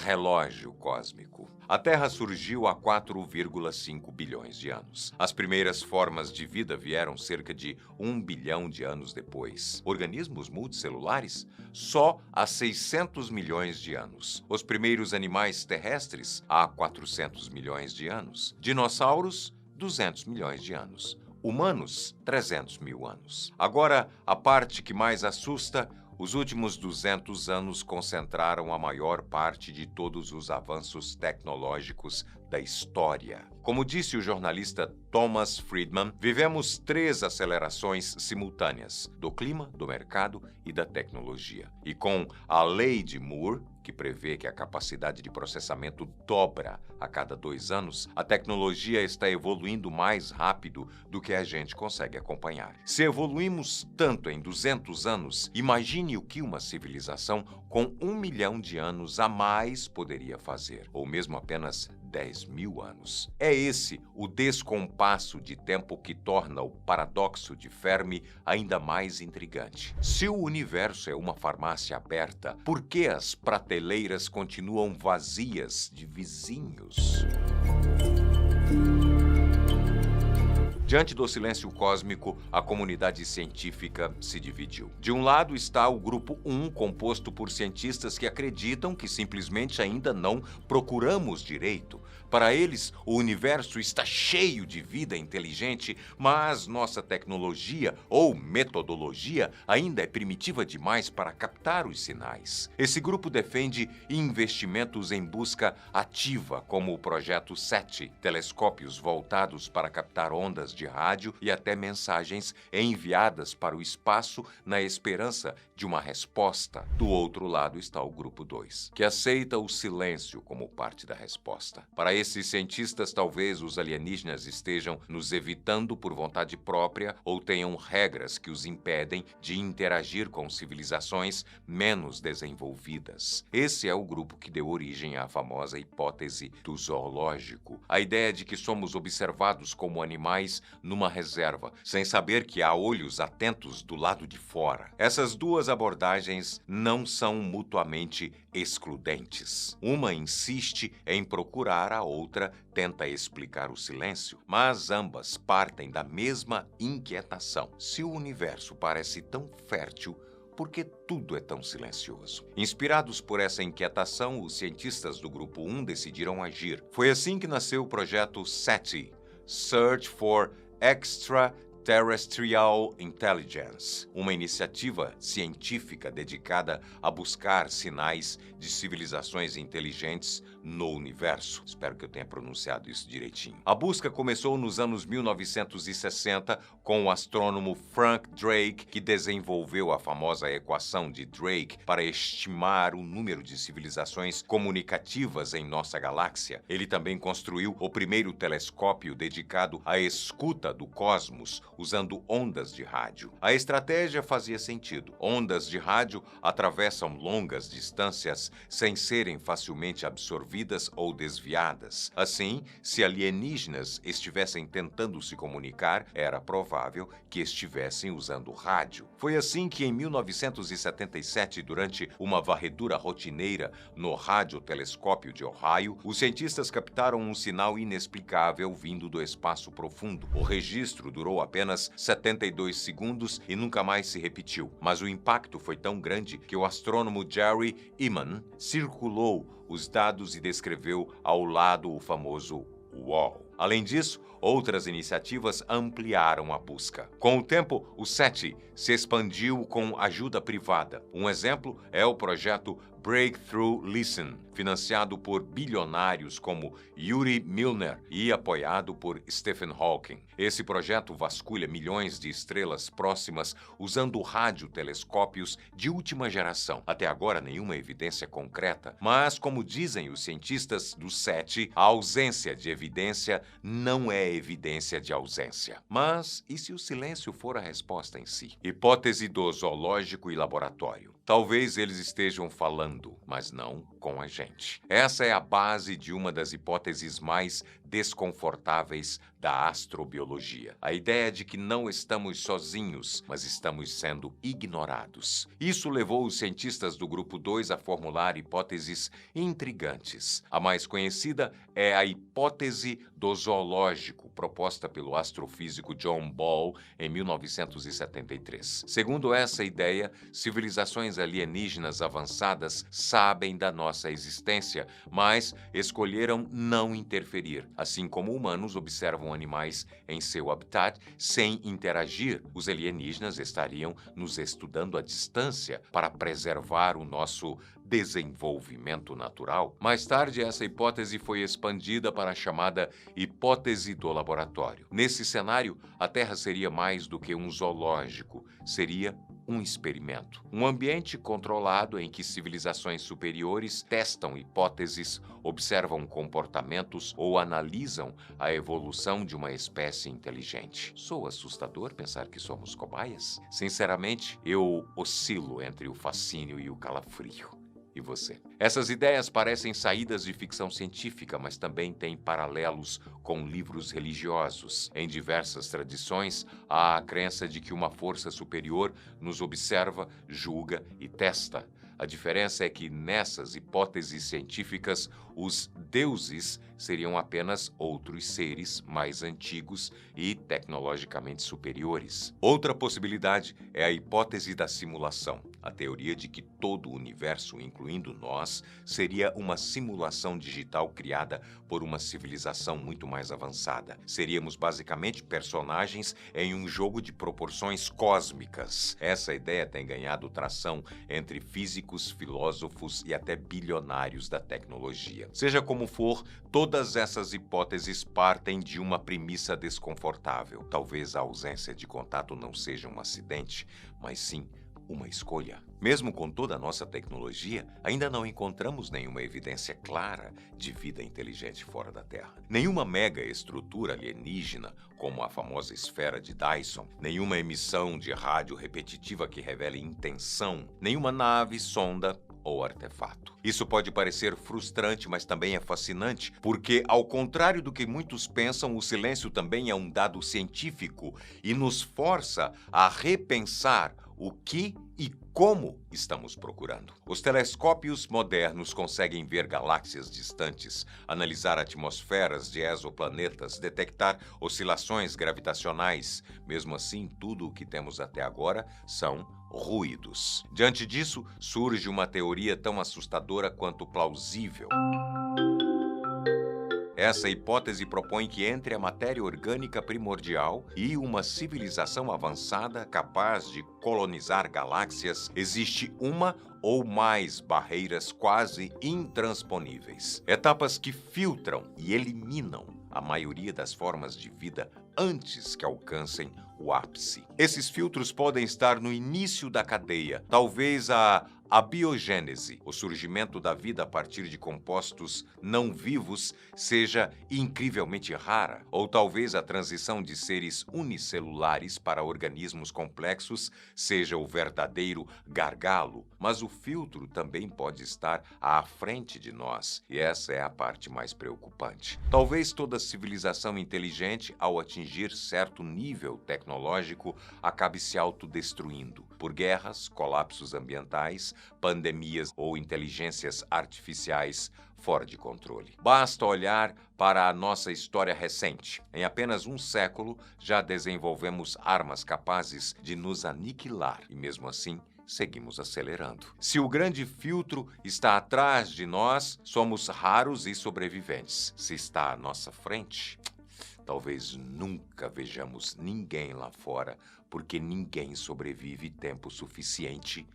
A: relógio cósmico. A Terra surgiu há 4,5 bilhões de anos. As primeiras formas de vida vieram cerca de 1 bilhão de anos depois. Organismos multicelulares? Só há 600 milhões de anos. Os primeiros animais terrestres? Há 400 milhões de anos. Dinossauros? 200 milhões de anos. Humanos? 300 mil anos. Agora, a parte que mais assusta: os últimos 200 anos concentraram a maior parte de todos os avanços tecnológicos da história. Como disse o jornalista Thomas Friedman, vivemos 3 acelerações simultâneas: do clima, do mercado e da tecnologia. E com a lei de Moore, que prevê que a capacidade de processamento dobra a cada 2 anos, a tecnologia está evoluindo mais rápido do que a gente consegue acompanhar. Se evoluímos tanto em 200 anos, imagine o que uma civilização com 1 milhão de anos a mais poderia fazer, ou mesmo apenas 10 mil anos. É esse o descompasso de tempo que torna o paradoxo de Fermi ainda mais intrigante. Se o universo é uma farmácia aberta, por que as prateleiras continuam vazias de vizinhos? Diante do silêncio cósmico, a comunidade científica se dividiu. De um lado está o grupo 1, composto por cientistas que acreditam que simplesmente ainda não procuramos direito. Para eles, o universo está cheio de vida inteligente, mas nossa tecnologia ou metodologia ainda é primitiva demais para captar os sinais. Esse grupo defende investimentos em busca ativa, como o Projeto SETI, telescópios voltados para captar ondas de rádio e até mensagens enviadas para o espaço na esperança de uma resposta. Do outro lado está o grupo 2, que aceita o silêncio como parte da resposta. Para esses cientistas, talvez os alienígenas estejam nos evitando por vontade própria ou tenham regras que os impedem de interagir com civilizações menos desenvolvidas. Esse é o grupo que deu origem à famosa hipótese do zoológico, a ideia de que somos observados como animais numa reserva, sem saber que há olhos atentos do lado de fora. Essas duas abordagens não são mutuamente excludentes. Uma insiste em procurar, a outra tenta explicar o silêncio, mas ambas partem da mesma inquietação. Se o universo parece tão fértil, por que tudo é tão silencioso? Inspirados por essa inquietação, os cientistas do Grupo 1 decidiram agir. Foi assim que nasceu o projeto SETI, Search for Terrestrial Intelligence, uma iniciativa científica dedicada a buscar sinais de civilizações inteligentes no universo. Espero que eu tenha pronunciado isso direitinho. A busca começou nos anos 1960 com o astrônomo Frank Drake, que desenvolveu a famosa equação de Drake para estimar o número de civilizações comunicativas em nossa galáxia. Ele também construiu o primeiro telescópio dedicado à escuta do cosmos, usando ondas de rádio. A estratégia fazia sentido. Ondas de rádio atravessam longas distâncias sem serem facilmente absorvidas ou desviadas. Assim, se alienígenas estivessem tentando se comunicar, era provável que estivessem usando rádio. Foi assim que, em 1977, durante uma varredura rotineira no radiotelescópio de Ohio, os cientistas captaram um sinal inexplicável vindo do espaço profundo. O registro durou apenas 72 segundos e nunca mais se repetiu. Mas o impacto foi tão grande que o astrônomo Jerry Ehman circulou os dados e descreveu ao lado o famoso UOL. Além disso, outras iniciativas ampliaram a busca. Com o tempo, o SETI se expandiu com ajuda privada. Um exemplo é o projeto Breakthrough Listen, financiado por bilionários como Yuri Milner e apoiado por Stephen Hawking. Esse projeto vasculha milhões de estrelas próximas usando radiotelescópios de última geração. Até agora, nenhuma evidência concreta, mas, como dizem os cientistas do SETI, a ausência de evidência não é evidência de ausência. Mas e se o silêncio for a resposta em si? Hipótese do zoológico e laboratório. Talvez eles estejam falando, mas não com a gente. Essa é a base de uma das hipóteses mais desconfortáveis da astrobiologia. A ideia de que não estamos sozinhos, mas estamos sendo ignorados. Isso levou os cientistas do grupo 2 a formular hipóteses intrigantes. A mais conhecida é a hipótese do zoológico, proposta pelo astrofísico John Ball em 1973. Segundo essa ideia, civilizações alienígenas avançadas sabem da nossa existência, mas escolheram não interferir. Assim como humanos observam animais em seu habitat sem interagir, os alienígenas estariam nos estudando à distância para preservar o nosso desenvolvimento natural. Mais tarde, essa hipótese foi expandida para a chamada hipótese do laboratório. Nesse cenário, a Terra seria mais do que um zoológico, seria um experimento. Um ambiente controlado em que civilizações superiores testam hipóteses, observam comportamentos ou analisam a evolução de uma espécie inteligente. Soa assustador pensar que somos cobaias? Sinceramente, eu oscilo entre o fascínio e o calafrio. E você? Essas ideias parecem saídas de ficção científica, mas também têm paralelos com livros religiosos. Em diversas tradições, há a crença de que uma força superior nos observa, julga e testa. A diferença é que, nessas hipóteses científicas, os deuses seriam apenas outros seres mais antigos e tecnologicamente superiores. Outra possibilidade é a hipótese da simulação, a teoria de que todo o universo, incluindo nós, seria uma simulação digital criada por uma civilização muito mais avançada. Seríamos basicamente personagens em um jogo de proporções cósmicas. Essa ideia tem ganhado tração entre físicos, filósofos e até bilionários da tecnologia. Seja como for, todas essas hipóteses partem de uma premissa desconfortável. Talvez a ausência de contato não seja um acidente, mas sim uma escolha. Mesmo com toda a nossa tecnologia, ainda não encontramos nenhuma evidência clara de vida inteligente fora da Terra. Nenhuma mega estrutura alienígena, como a famosa esfera de Dyson, nenhuma emissão de rádio repetitiva que revele intenção, nenhuma nave, sonda ou artefato. Isso pode parecer frustrante, mas também é fascinante, porque, ao contrário do que muitos pensam, o silêncio também é um dado científico e nos força a repensar o que e como estamos procurando. Os telescópios modernos conseguem ver galáxias distantes, analisar atmosferas de exoplanetas, detectar oscilações gravitacionais. Mesmo assim, tudo o que temos até agora são ruídos. Diante disso, surge uma teoria tão assustadora quanto plausível. Essa hipótese propõe que entre a matéria orgânica primordial e uma civilização avançada capaz de colonizar galáxias, existe uma ou mais barreiras quase intransponíveis. Etapas que filtram e eliminam a maioria das formas de vida antes que alcancem o ápice. Esses filtros podem estar no início da cadeia, talvez a abiogênese, o surgimento da vida a partir de compostos não vivos, seja incrivelmente rara, ou talvez a transição de seres unicelulares para organismos complexos seja o verdadeiro gargalo, mas o filtro também pode estar à frente de nós, e essa é a parte mais preocupante. Talvez toda civilização inteligente, ao atingir certo nível tecnológico, acabe se autodestruindo por guerras, colapsos ambientais, pandemias ou inteligências artificiais fora de controle. Basta olhar para a nossa história recente. Em apenas um século, já desenvolvemos armas capazes de nos aniquilar e, mesmo assim, seguimos acelerando. Se o grande filtro está atrás de nós, somos raros e sobreviventes. Se está à nossa frente, talvez nunca vejamos ninguém lá fora, porque ninguém sobrevive tempo suficiente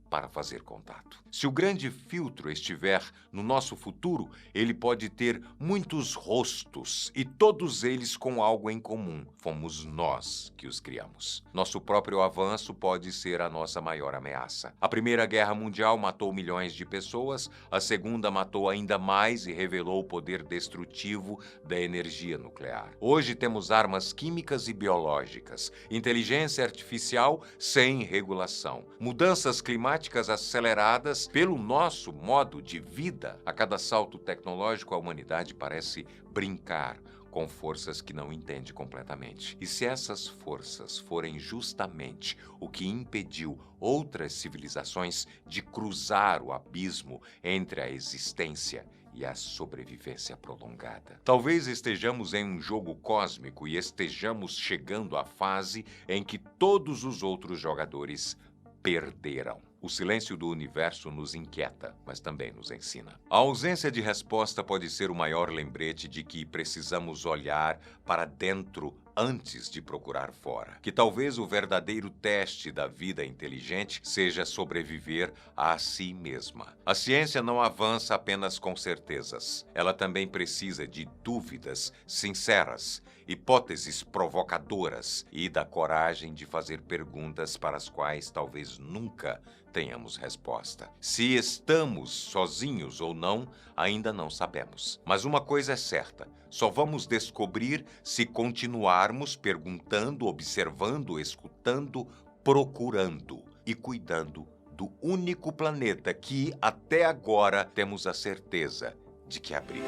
A: para fazer contato. Se o grande filtro estiver no nosso futuro, ele pode ter muitos rostos e todos eles com algo em comum. Fomos nós que os criamos. Nosso próprio avanço pode ser a nossa maior ameaça. A Primeira Guerra Mundial matou milhões de pessoas, a Segunda matou ainda mais e revelou o poder destrutivo da energia nuclear. Hoje temos armas químicas e biológicas, inteligência artificial sem regulação, mudanças climáticas aceleradas pelo nosso modo de vida. A cada salto tecnológico, a humanidade parece brincar com forças que não entende completamente. E se essas forças forem justamente o que impediu outras civilizações de cruzar o abismo entre a existência e a sobrevivência prolongada? Talvez estejamos em um jogo cósmico e estejamos chegando à fase em que todos os outros jogadores perderam. O silêncio do universo nos inquieta, mas também nos ensina. A ausência de resposta pode ser o maior lembrete de que precisamos olhar para dentro antes de procurar fora. Que talvez o verdadeiro teste da vida inteligente seja sobreviver a si mesma. A ciência não avança apenas com certezas. Ela também precisa de dúvidas sinceras, hipóteses provocadoras e da coragem de fazer perguntas para as quais talvez nunca tenhamos resposta. Se estamos sozinhos ou não, ainda não sabemos. Mas uma coisa é certa: só vamos descobrir se continuarmos perguntando, observando, escutando, procurando e cuidando do único planeta que, até agora, temos a certeza de que abriga.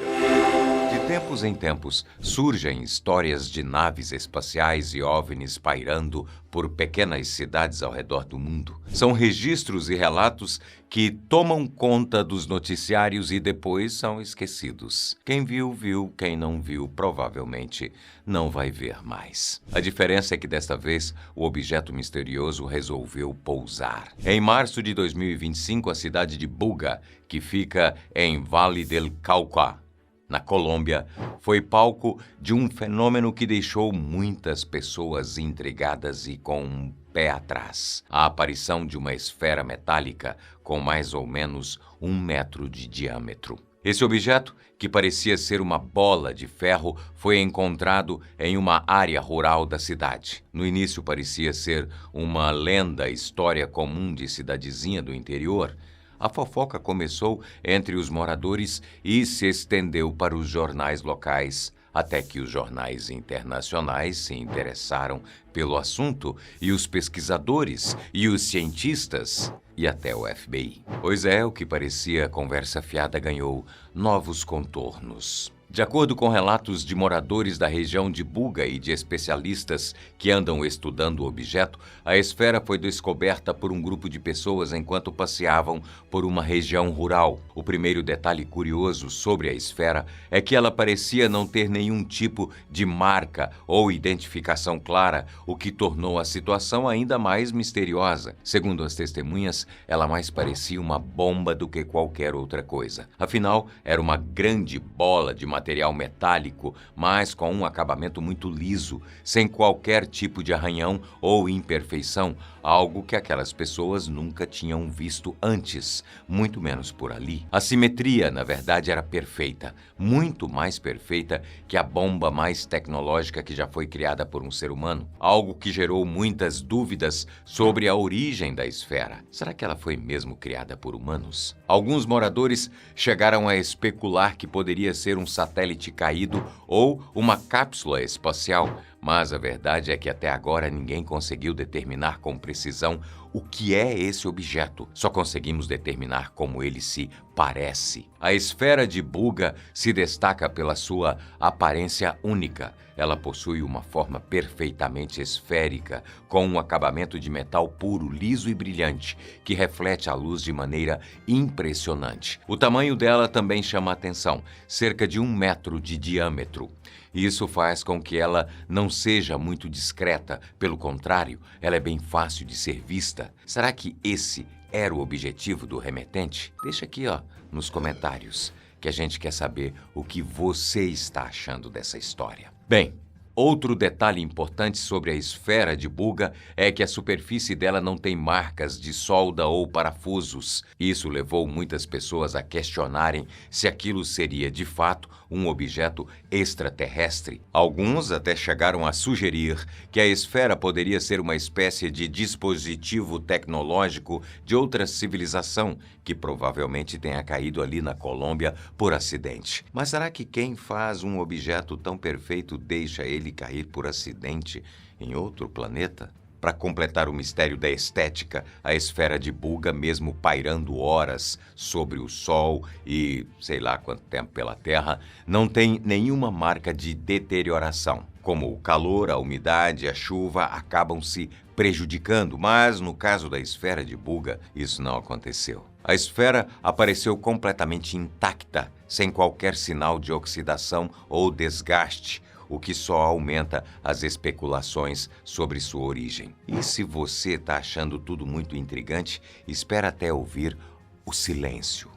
A: De tempos em tempos, surgem histórias de naves espaciais e OVNIs pairando por pequenas cidades ao redor do mundo. São registros e relatos que tomam conta dos noticiários e depois são esquecidos. Quem viu, viu. Quem não viu, provavelmente não vai ver mais. A diferença é que desta vez o objeto misterioso resolveu pousar. Em março de 2025, a cidade de Buga, que fica em Valle del Cauca, na Colômbia, foi palco de um fenômeno que deixou muitas pessoas intrigadas e com um pé atrás. A aparição de uma esfera metálica com mais ou menos 1 metro de diâmetro. Esse objeto, que parecia ser uma bola de ferro, foi encontrado em uma área rural da cidade. No início parecia ser uma lenda, história comum de cidadezinha do interior. A fofoca começou entre os moradores e se estendeu para os jornais locais, até que os jornais internacionais se interessaram pelo assunto e os pesquisadores e os cientistas e até o FBI. Pois é, o que parecia conversa fiada ganhou novos contornos. De acordo com relatos de moradores da região de Buga e de especialistas que andam estudando o objeto, a esfera foi descoberta por um grupo de pessoas enquanto passeavam por uma região rural. O primeiro detalhe curioso sobre a esfera é que ela parecia não ter nenhum tipo de marca ou identificação clara, o que tornou a situação ainda mais misteriosa. Segundo as testemunhas, ela mais parecia uma bomba do que qualquer outra coisa. Afinal, era uma grande bola de madeira material metálico, mas com um acabamento muito liso, sem qualquer tipo de arranhão ou imperfeição, algo que aquelas pessoas nunca tinham visto antes, muito menos por ali. A simetria, na verdade, era perfeita, muito mais perfeita que a bomba mais tecnológica que já foi criada por um ser humano, algo que gerou muitas dúvidas sobre a origem da esfera. Será que ela foi mesmo criada por humanos? Alguns moradores chegaram a especular que poderia ser um satélite caído ou uma cápsula espacial, mas a verdade é que até agora ninguém conseguiu determinar com precisão o que é esse objeto. Só conseguimos determinar como ele se parece. A esfera de Buga se destaca pela sua aparência única. Ela possui uma forma perfeitamente esférica, com um acabamento de metal puro, liso e brilhante, que reflete a luz de maneira impressionante. O tamanho dela também chama a atenção, cerca de 1 metro de diâmetro. Isso faz com que ela não seja muito discreta. Pelo contrário, ela é bem fácil de ser vista. Será que esse era o objetivo do remetente? Deixa aqui, nos comentários, que a gente quer saber o que você está achando dessa história. Bem, outro detalhe importante sobre a esfera de Buga é que a superfície dela não tem marcas de solda ou parafusos. Isso levou muitas pessoas a questionarem se aquilo seria, de fato, um objeto extraterrestre. Alguns até chegaram a sugerir que a esfera poderia ser uma espécie de dispositivo tecnológico de outra civilização que provavelmente tenha caído ali na Colômbia por acidente. Mas será que quem faz um objeto tão perfeito deixa ele cair por acidente em outro planeta? Para completar o mistério da estética, a esfera de Buga, mesmo pairando horas sobre o Sol e sei lá quanto tempo pela Terra, não tem nenhuma marca de deterioração. Como o calor, a umidade, a chuva acabam se prejudicando, mas no caso da esfera de Buga, isso não aconteceu. A esfera apareceu completamente intacta, sem qualquer sinal de oxidação ou desgaste, o que só aumenta as especulações sobre sua origem. E se você está achando tudo muito intrigante, espera até ouvir o silêncio.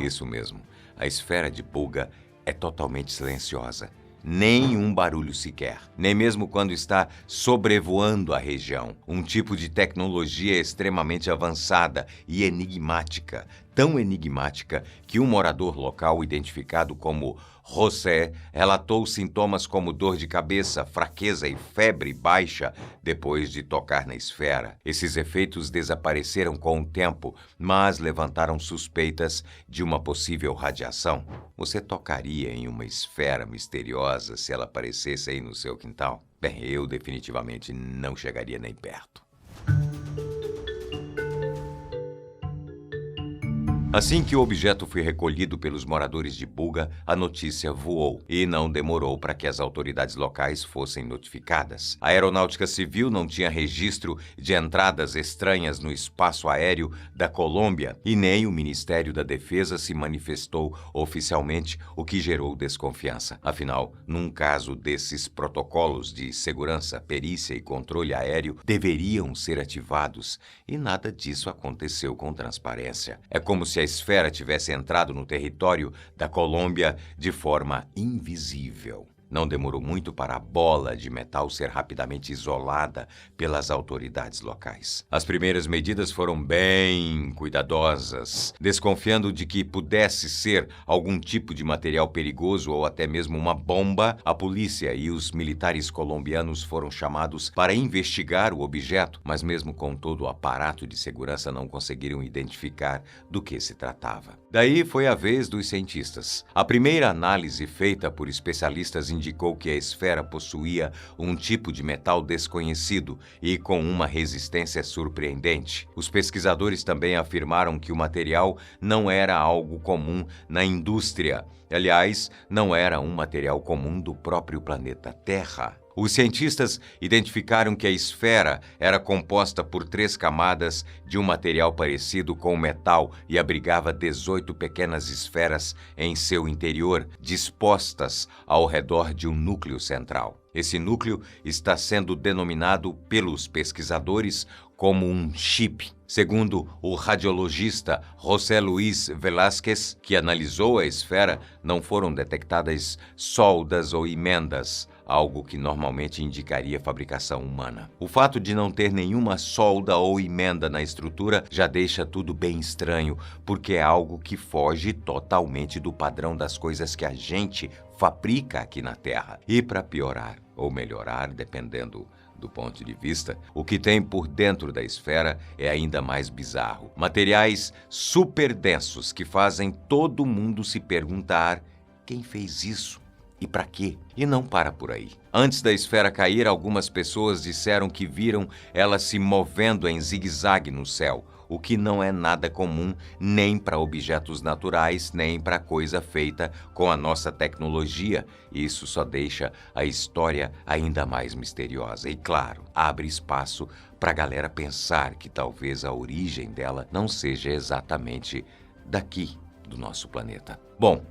A: Isso mesmo, a esfera de Buga é totalmente silenciosa. Nenhum barulho sequer, nem mesmo quando está sobrevoando a região. Um tipo de tecnologia extremamente avançada e enigmática, tão enigmática que um morador local identificado como José relatou sintomas como dor de cabeça, fraqueza e febre baixa depois de tocar na esfera. Esses efeitos desapareceram com o tempo, mas levantaram suspeitas de uma possível radiação. Você tocaria em uma esfera misteriosa se ela aparecesse aí no seu quintal? Bem, eu definitivamente não chegaria nem perto. Assim que o objeto foi recolhido pelos moradores de Buga, a notícia voou e não demorou para que as autoridades locais fossem notificadas. A Aeronáutica Civil não tinha registro de entradas estranhas no espaço aéreo da Colômbia e nem o Ministério da Defesa se manifestou oficialmente, o que gerou desconfiança. Afinal, num caso desses, protocolos de segurança, perícia e controle aéreo deveriam ser ativados e nada disso aconteceu com transparência. É como se a esfera tivesse entrado no território da Colômbia de forma invisível. Não demorou muito para a bola de metal ser rapidamente isolada pelas autoridades locais. As primeiras medidas foram bem cuidadosas, desconfiando de que pudesse ser algum tipo de material perigoso ou até mesmo uma bomba. A polícia e os militares colombianos foram chamados para investigar o objeto, mas mesmo com todo o aparato de segurança não conseguiram identificar do que se tratava. Daí foi a vez dos cientistas. A primeira análise feita por especialistas indicou que a esfera possuía um tipo de metal desconhecido e com uma resistência surpreendente. Os pesquisadores também afirmaram que o material não era algo comum na indústria. Aliás, não era um material comum do próprio planeta Terra. Os cientistas identificaram que a esfera era composta por 3 camadas de um material parecido com o metal e abrigava 18 pequenas esferas em seu interior, dispostas ao redor de um núcleo central. Esse núcleo está sendo denominado pelos pesquisadores como um chip. Segundo o radiologista José Luis Velázquez, que analisou a esfera, não foram detectadas soldas ou emendas, algo que normalmente indicaria fabricação humana. O fato de não ter nenhuma solda ou emenda na estrutura já deixa tudo bem estranho, porque é algo que foge totalmente do padrão das coisas que a gente fabrica aqui na Terra. E para piorar, ou melhorar, dependendo do ponto de vista, o que tem por dentro da esfera é ainda mais bizarro. Materiais super densos que fazem todo mundo se perguntar: quem fez isso? E para quê? E não para por aí. Antes da esfera cair, algumas pessoas disseram que viram ela se movendo em zigue-zague no céu, o que não é nada comum nem para objetos naturais, nem para coisa feita com a nossa tecnologia. Isso só deixa a história ainda mais misteriosa. E claro, abre espaço para a galera pensar que talvez a origem dela não seja exatamente daqui do nosso planeta. Bom,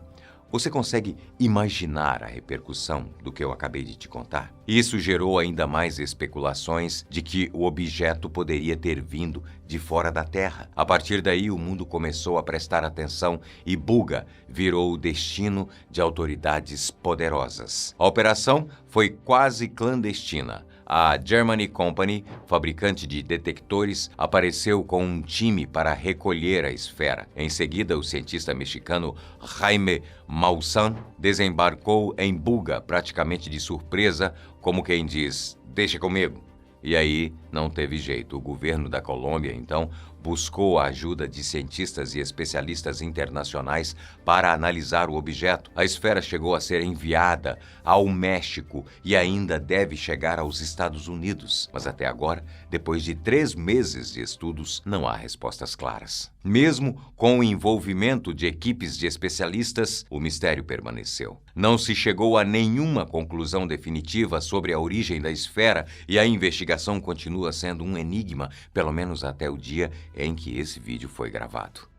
A: você consegue imaginar a repercussão do que eu acabei de te contar? Isso gerou ainda mais especulações de que o objeto poderia ter vindo de fora da Terra. A partir daí, o mundo começou a prestar atenção e Buga virou o destino de autoridades poderosas. A operação foi quase clandestina. A Germany Company, fabricante de detectores, apareceu com um time para recolher a esfera. Em seguida, o cientista mexicano Jaime Maussan desembarcou em Buga praticamente de surpresa, como quem diz: deixa comigo. E aí não teve jeito. O governo da Colômbia, então, buscou a ajuda de cientistas e especialistas internacionais para analisar o objeto. A esfera chegou a ser enviada ao México e ainda deve chegar aos Estados Unidos. Mas até agora, depois de 3 meses de estudos, não há respostas claras. Mesmo com o envolvimento de equipes de especialistas, o mistério permaneceu. Não se chegou a nenhuma conclusão definitiva sobre a origem da esfera e a investigação continua sendo um enigma, pelo menos até o dia em que esse vídeo foi gravado.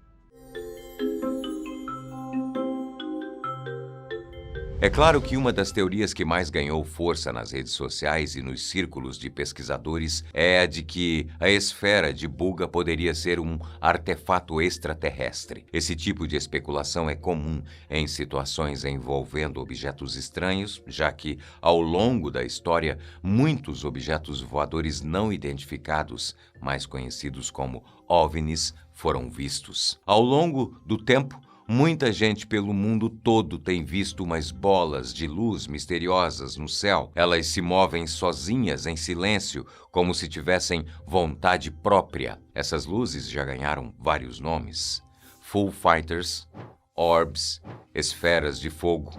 A: É claro que uma das teorias que mais ganhou força nas redes sociais e nos círculos de pesquisadores é a de que a esfera de Buga poderia ser um artefato extraterrestre. Esse tipo de especulação é comum em situações envolvendo objetos estranhos, já que, ao longo da história, muitos objetos voadores não identificados, mais conhecidos como OVNIs, foram vistos. Ao longo do tempo, muita gente pelo mundo todo tem visto umas bolas de luz misteriosas no céu. Elas se movem sozinhas, em silêncio, como se tivessem vontade própria. Essas luzes já ganharam vários nomes: Foo Fighters, Orbs, esferas de fogo,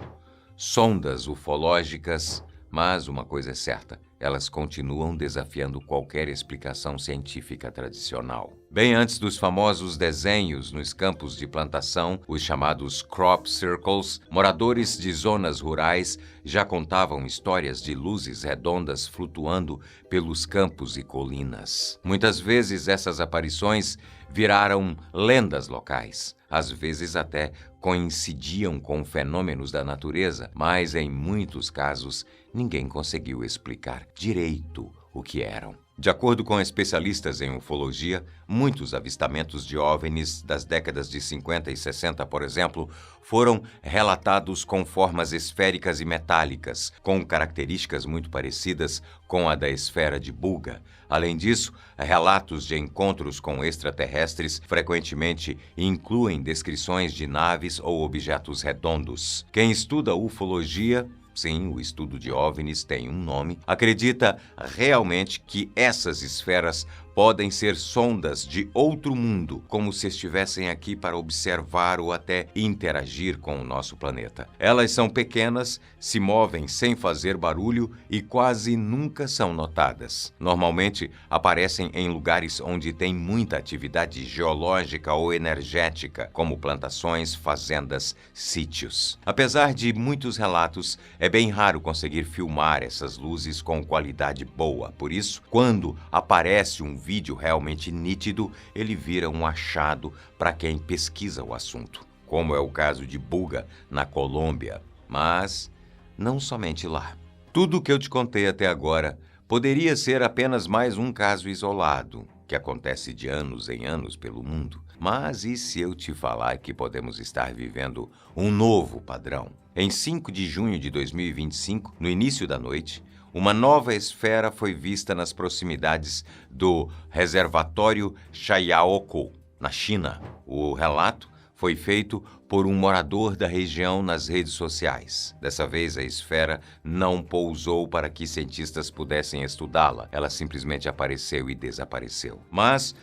A: sondas ufológicas. Mas uma coisa é certa: elas continuam desafiando qualquer explicação científica tradicional. Bem antes dos famosos desenhos nos campos de plantação, os chamados crop circles, moradores de zonas rurais já contavam histórias de luzes redondas flutuando pelos campos e colinas. Muitas vezes essas aparições viraram lendas locais. Às vezes até coincidiam com fenômenos da natureza, mas em muitos casos ninguém conseguiu explicar direito o que eram. De acordo com especialistas em ufologia, muitos avistamentos de OVNIs das décadas de 50 e 60, por exemplo, foram relatados com formas esféricas e metálicas, com características muito parecidas com a da esfera de Buga. Além disso, relatos de encontros com extraterrestres frequentemente incluem descrições de naves ou objetos redondos. Quem estuda ufologia, sim, o estudo de OVNIs tem um nome, acredita realmente que essas esferas podem ser sondas de outro mundo, como se estivessem aqui para observar ou até interagir com o nosso planeta. Elas são pequenas, se movem sem fazer barulho e quase nunca são notadas. Normalmente aparecem em lugares onde tem muita atividade geológica ou energética, como plantações, fazendas, sítios. Apesar de muitos relatos, é bem raro conseguir filmar essas luzes com qualidade boa. Por isso, quando aparece um vídeo realmente nítido, ele vira um achado para quem pesquisa o assunto, como é o caso de Buga, na Colômbia. Mas não somente lá. Tudo o que eu te contei até agora poderia ser apenas mais um caso isolado, que acontece de anos em anos pelo mundo. Mas e se eu te falar que podemos estar vivendo um novo padrão? Em 5 de junho de 2025, no início da noite, uma nova esfera foi vista nas proximidades do reservatório Chayaokou, na China. O relato foi feito por um morador da região nas redes sociais. Dessa vez, a esfera não pousou para que cientistas pudessem estudá-la. Ela simplesmente apareceu e desapareceu. Mas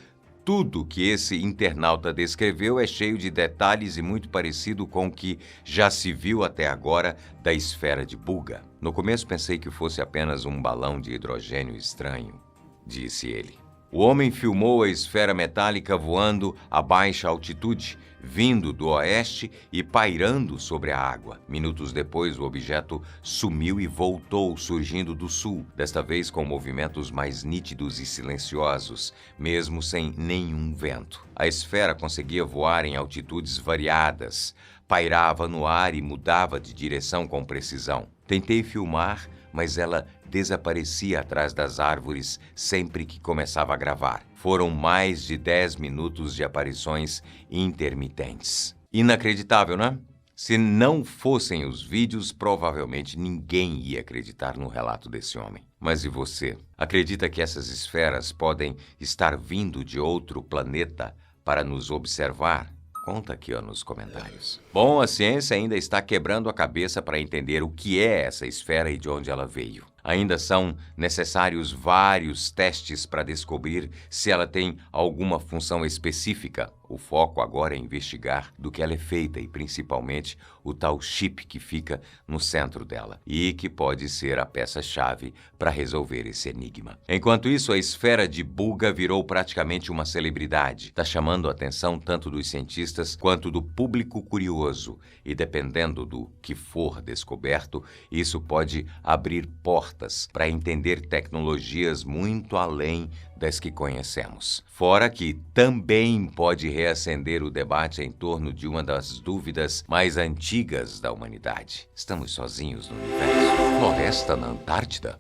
A: tudo que esse internauta descreveu é cheio de detalhes e muito parecido com o que já se viu até agora da esfera de Buga. No começo pensei que fosse apenas um balão de hidrogênio estranho, disse ele. O homem filmou a esfera metálica voando a baixa altitude, vindo do oeste e pairando sobre a água. Minutos depois, o objeto sumiu e voltou, surgindo do sul, desta vez com movimentos mais nítidos e silenciosos, mesmo sem nenhum vento. A esfera conseguia voar em altitudes variadas, pairava no ar e mudava de direção com precisão. Tentei filmar, mas ela desaparecia atrás das árvores sempre que começava a gravar. Foram mais de 10 minutos de aparições intermitentes. Inacreditável, né? Se não fossem os vídeos, provavelmente ninguém ia acreditar no relato desse homem. Mas e você? Acredita que essas esferas podem estar vindo de outro planeta para nos observar? Conta aqui nos comentários. Bom, a ciência ainda está quebrando a cabeça para entender o que é essa esfera e de onde ela veio. Ainda são necessários vários testes para descobrir se ela tem alguma função específica. O foco agora é investigar do que ela é feita e principalmente o tal chip que fica no centro dela e que pode ser a peça-chave para resolver esse enigma. Enquanto isso, a esfera de Buga virou praticamente uma celebridade. Está chamando a atenção tanto dos cientistas quanto do público curioso e dependendo do que for descoberto, isso pode abrir portas para entender tecnologias muito além das que conhecemos. Fora que também pode reacender o debate em torno de uma das dúvidas mais antigas da humanidade. Estamos sozinhos no universo? Floresta na Antártida?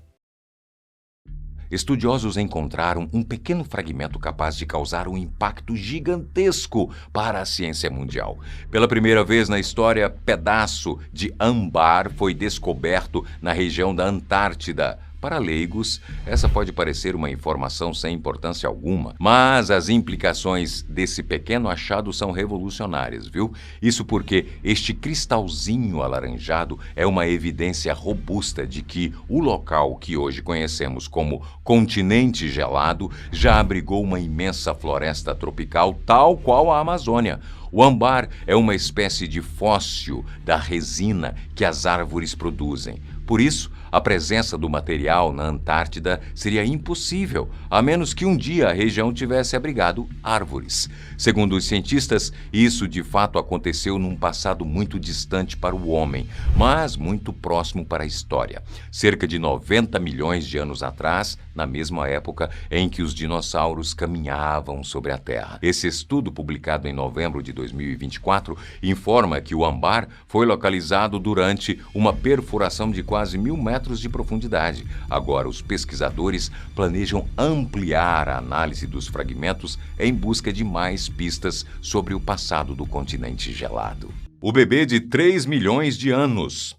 A: Estudiosos encontraram um pequeno fragmento capaz de causar um impacto gigantesco para a ciência mundial. Pela primeira vez na história, pedaço de âmbar foi descoberto na região da Antártida. Para leigos, essa pode parecer uma informação sem importância alguma, mas as implicações desse pequeno achado são revolucionárias, viu? Isso porque este cristalzinho alaranjado é uma evidência robusta de que o local que hoje conhecemos como continente gelado já abrigou uma imensa floresta tropical, tal qual a Amazônia. O âmbar é uma espécie de fóssil da resina que as árvores produzem. Por isso, a presença do material na Antártida seria impossível, a menos que um dia a região tivesse abrigado árvores. Segundo os cientistas, isso de fato aconteceu num passado muito distante para o homem, mas muito próximo para a história. Cerca de 90 milhões de anos atrás, na mesma época em que os dinossauros caminhavam sobre a Terra. Esse estudo, publicado em novembro de 2024, informa que o âmbar foi localizado durante uma perfuração de quase 1.000 metros de profundidade. Agora, os pesquisadores planejam ampliar a análise dos fragmentos em busca de mais pistas sobre o passado do continente gelado. O bebê de 3 milhões de anos.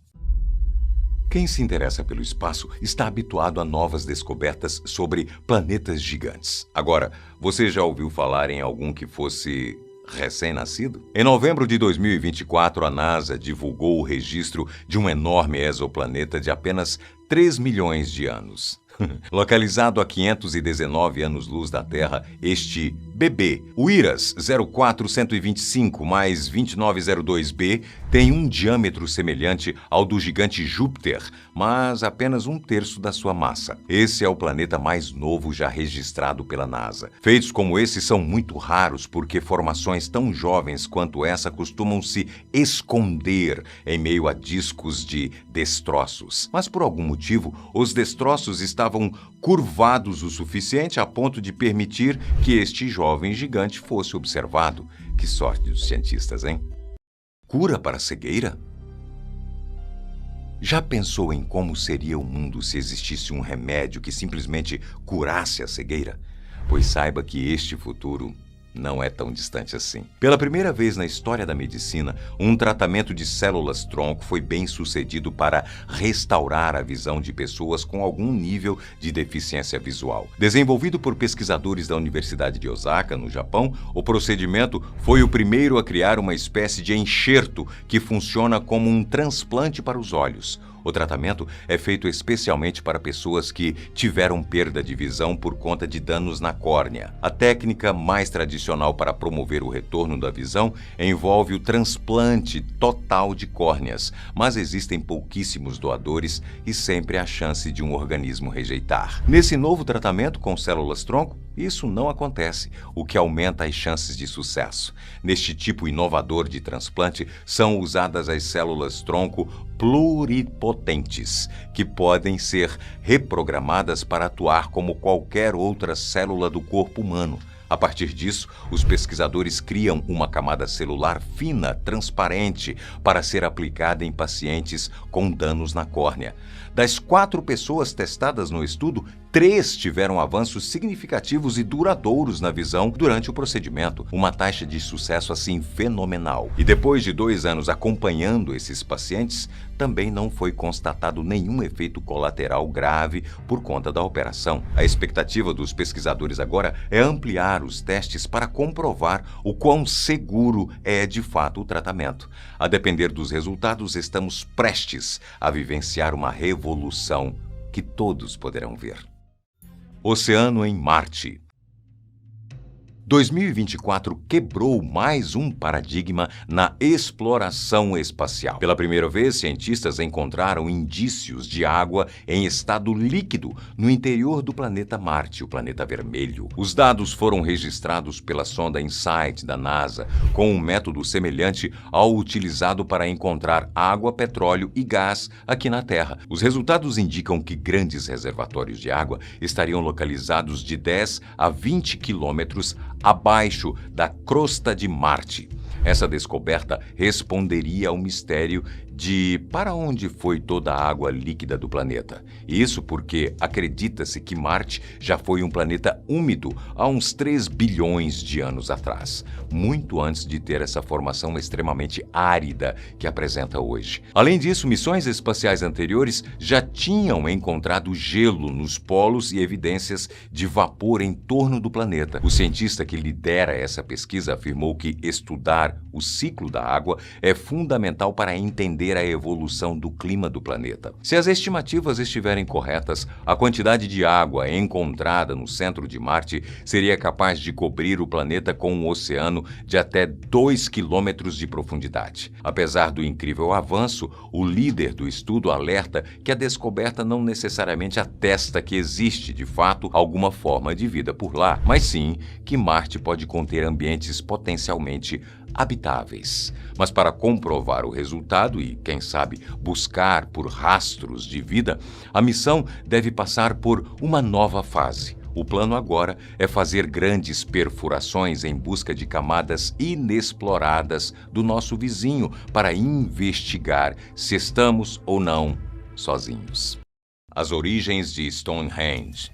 A: Quem se interessa pelo espaço está habituado a novas descobertas sobre planetas gigantes. Agora, você já ouviu falar em algum que fosse recém-nascido? Em novembro de 2024, a NASA divulgou o registro de um enorme exoplaneta de apenas 3 milhões de anos. Localizado a 519 anos-luz da Terra, este bebê, o IRAS 04125 mais 2902b, tem um diâmetro semelhante ao do gigante Júpiter, mas apenas um terço da sua massa. Esse é o planeta mais novo já registrado pela NASA. Feitos como esse são muito raros porque formações tão jovens quanto essa costumam se esconder em meio a discos de destroços. Mas por algum motivo, os destroços estavam curvados o suficiente a ponto de permitir que este jovem gigante fosse observado. Que sorte dos cientistas, hein? Cura para a cegueira? Já pensou em como seria o mundo se existisse um remédio que simplesmente curasse a cegueira? Pois saiba que este futuro não é tão distante assim. Pela primeira vez na história da medicina, um tratamento de células-tronco foi bem sucedido para restaurar a visão de pessoas com algum nível de deficiência visual. Desenvolvido por pesquisadores da Universidade de Osaka, no Japão, o procedimento foi o primeiro a criar uma espécie de enxerto que funciona como um transplante para os olhos. O tratamento é feito especialmente para pessoas que tiveram perda de visão por conta de danos na córnea. A técnica mais tradicional para promover o retorno da visão envolve o transplante total de córneas, mas existem pouquíssimos doadores e sempre há chance de um organismo rejeitar. Nesse novo tratamento com células-tronco, isso não acontece, o que aumenta as chances de sucesso. Neste tipo inovador de transplante, são usadas as células-tronco pluripotentes, que podem ser reprogramadas para atuar como qualquer outra célula do corpo humano. A partir disso, os pesquisadores criam uma camada celular fina, transparente, para ser aplicada em pacientes com danos na córnea. Das 4 pessoas testadas no estudo, 3 tiveram avanços significativos e duradouros na visão durante o procedimento, uma taxa de sucesso assim fenomenal. E depois de 2 anos acompanhando esses pacientes, também não foi constatado nenhum efeito colateral grave por conta da operação. A expectativa dos pesquisadores agora é ampliar os testes para comprovar o quão seguro é de fato o tratamento. A depender dos resultados, estamos prestes a vivenciar uma revolução que todos poderão ver. Oceano em Marte. 2024 quebrou mais um paradigma na exploração espacial. Pela primeira vez, cientistas encontraram indícios de água em estado líquido no interior do planeta Marte, o planeta vermelho. Os dados foram registrados pela sonda InSight da NASA, com um método semelhante ao utilizado para encontrar água, petróleo e gás aqui na Terra. Os resultados indicam que grandes reservatórios de água estariam localizados de 10 a 20 quilômetros abaixo da crosta de Marte. Essa descoberta responderia ao mistério de para onde foi toda a água líquida do planeta. Isso porque acredita-se que Marte já foi um planeta úmido há uns 3 bilhões de anos atrás, muito antes de ter essa formação extremamente árida que apresenta hoje. Além disso, missões espaciais anteriores já tinham encontrado gelo nos polos e evidências de vapor em torno do planeta. O cientista que lidera essa pesquisa afirmou que estudar o ciclo da água é fundamental para entender a evolução do clima do planeta. Se as estimativas estiverem corretas, a quantidade de água encontrada no centro de Marte seria capaz de cobrir o planeta com um oceano de até 2 quilômetros de profundidade. Apesar do incrível avanço, o líder do estudo alerta que a descoberta não necessariamente atesta que existe, de fato, alguma forma de vida por lá, mas sim que Marte pode conter ambientes potencialmente habitáveis. Mas para comprovar o resultado e, quem sabe, buscar por rastros de vida, a missão deve passar por uma nova fase. O plano agora é fazer grandes perfurações em busca de camadas inexploradas do nosso vizinho para investigar se estamos ou não sozinhos. As origens de Stonehenge.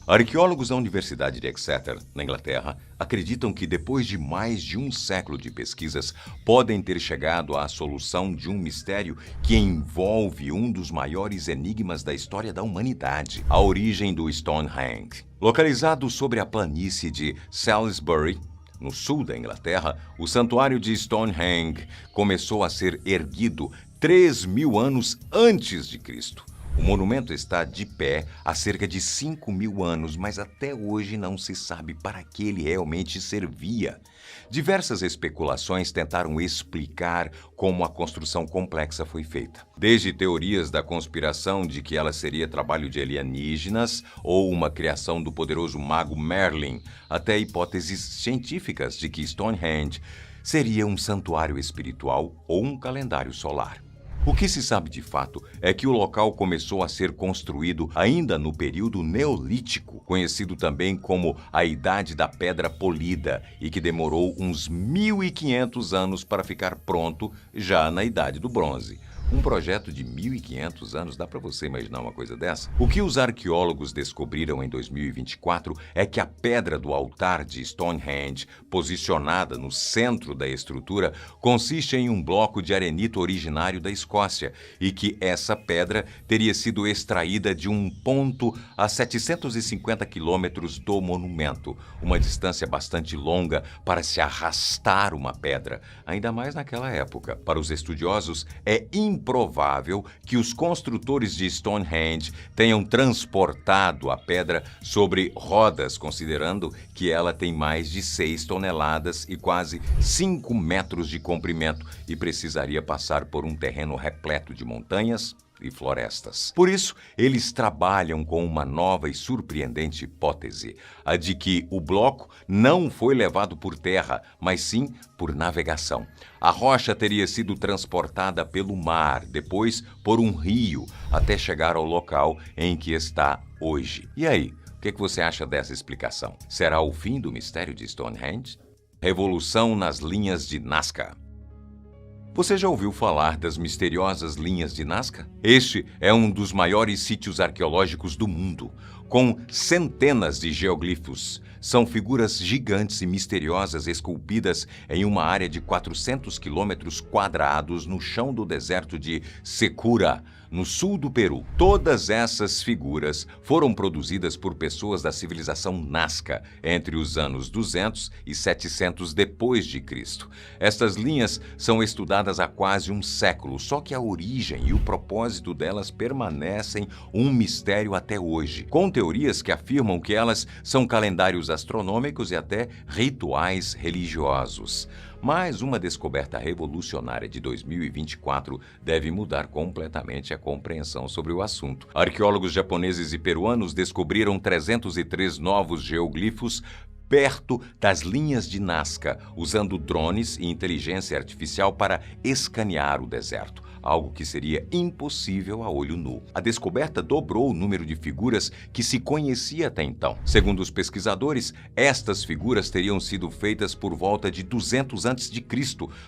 A: Arqueólogos da Universidade de Exeter, na Inglaterra, acreditam que depois de mais de um século de pesquisas, podem ter chegado à solução de um mistério que envolve um dos maiores enigmas da história da humanidade, a origem do Stonehenge. Localizado sobre a planície de Salisbury, no sul da Inglaterra, o santuário de Stonehenge começou a ser erguido 3.000 anos antes de Cristo. O monumento está de pé há cerca de 5.000 anos, mas até hoje não se sabe para que ele realmente servia. Diversas especulações tentaram explicar como a construção complexa foi feita. Desde teorias da conspiração de que ela seria trabalho de alienígenas ou uma criação do poderoso mago Merlin, até hipóteses científicas de que Stonehenge seria um santuário espiritual ou um calendário solar. O que se sabe de fato é que o local começou a ser construído ainda no período Neolítico, conhecido também como a Idade da Pedra Polida, e que demorou uns 1.500 anos para ficar pronto já na Idade do Bronze. Um projeto de 1.500 anos, dá para você imaginar uma coisa dessa? O que os arqueólogos descobriram em 2024 é que a pedra do altar de Stonehenge, posicionada no centro da estrutura, consiste em um bloco de arenito originário da Escócia e que essa pedra teria sido extraída de um ponto a 750 quilômetros do monumento, uma distância bastante longa para se arrastar uma pedra, ainda mais naquela época. Para os estudiosos, é improvável que os construtores de Stonehenge tenham transportado a pedra sobre rodas, considerando que ela tem mais de 6 toneladas e quase 5 metros de comprimento e precisaria passar por um terreno repleto de montanhas e florestas. Por isso, eles trabalham com uma nova e surpreendente hipótese, a de que o bloco não foi levado por terra, mas sim por navegação. A rocha teria sido transportada pelo mar, depois por um rio, até chegar ao local em que está hoje. E aí, o que você acha dessa explicação? Será o fim do mistério de Stonehenge? Revolução nas linhas de Nazca. Você já ouviu falar das misteriosas linhas de Nazca? Este é um dos maiores sítios arqueológicos do mundo, com centenas de geoglifos. São figuras gigantes e misteriosas esculpidas em uma área de 400 quilômetros quadrados no chão do deserto de Secura, no sul do Peru. Todas essas figuras foram produzidas por pessoas da civilização Nazca entre os anos 200 e 700 depois de Cristo. Estas linhas são estudadas há quase um século, só que a origem e o propósito delas permanecem um mistério até hoje, com teorias que afirmam que elas são calendários astronômicos e até rituais religiosos. Mas uma descoberta revolucionária de 2024 deve mudar completamente a compreensão sobre o assunto. Arqueólogos japoneses e peruanos descobriram 303 novos geoglifos perto das linhas de Nazca, usando drones e inteligência artificial para escanear o deserto, algo que seria impossível a olho nu. A descoberta dobrou o número de figuras que se conhecia até então. Segundo os pesquisadores, estas figuras teriam sido feitas por volta de 200 a.C.,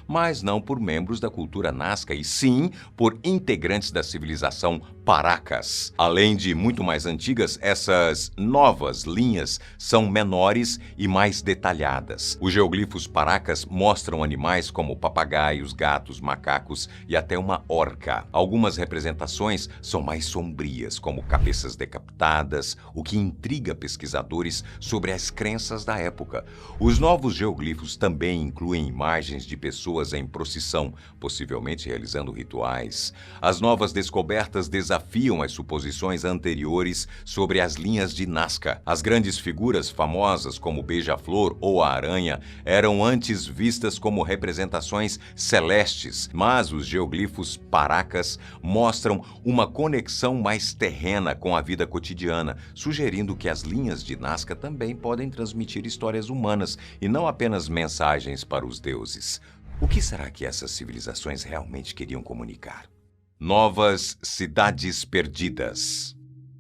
A: mas não por membros da cultura Nazca, e sim por integrantes da civilização Paracas. Além de muito mais antigas, essas novas linhas são menores e mais detalhadas. Os geoglifos Paracas mostram animais como papagaios, gatos, macacos e até uma orca. Algumas representações são mais sombrias, como cabeças decapitadas, o que intriga pesquisadores sobre as crenças da época. Os novos geoglifos também incluem imagens de pessoas em procissão, possivelmente realizando rituais. As novas descobertas desafiam as suposições anteriores sobre as linhas de Nazca. As grandes figuras famosas, como o beija-flor ou a aranha, eram antes vistas como representações celestes, mas os geoglifos Paracas mostram uma conexão mais terrena com a vida cotidiana, sugerindo que as linhas de Nazca também podem transmitir histórias humanas e não apenas mensagens para os deuses. O que será que essas civilizações realmente queriam comunicar? Novas cidades perdidas.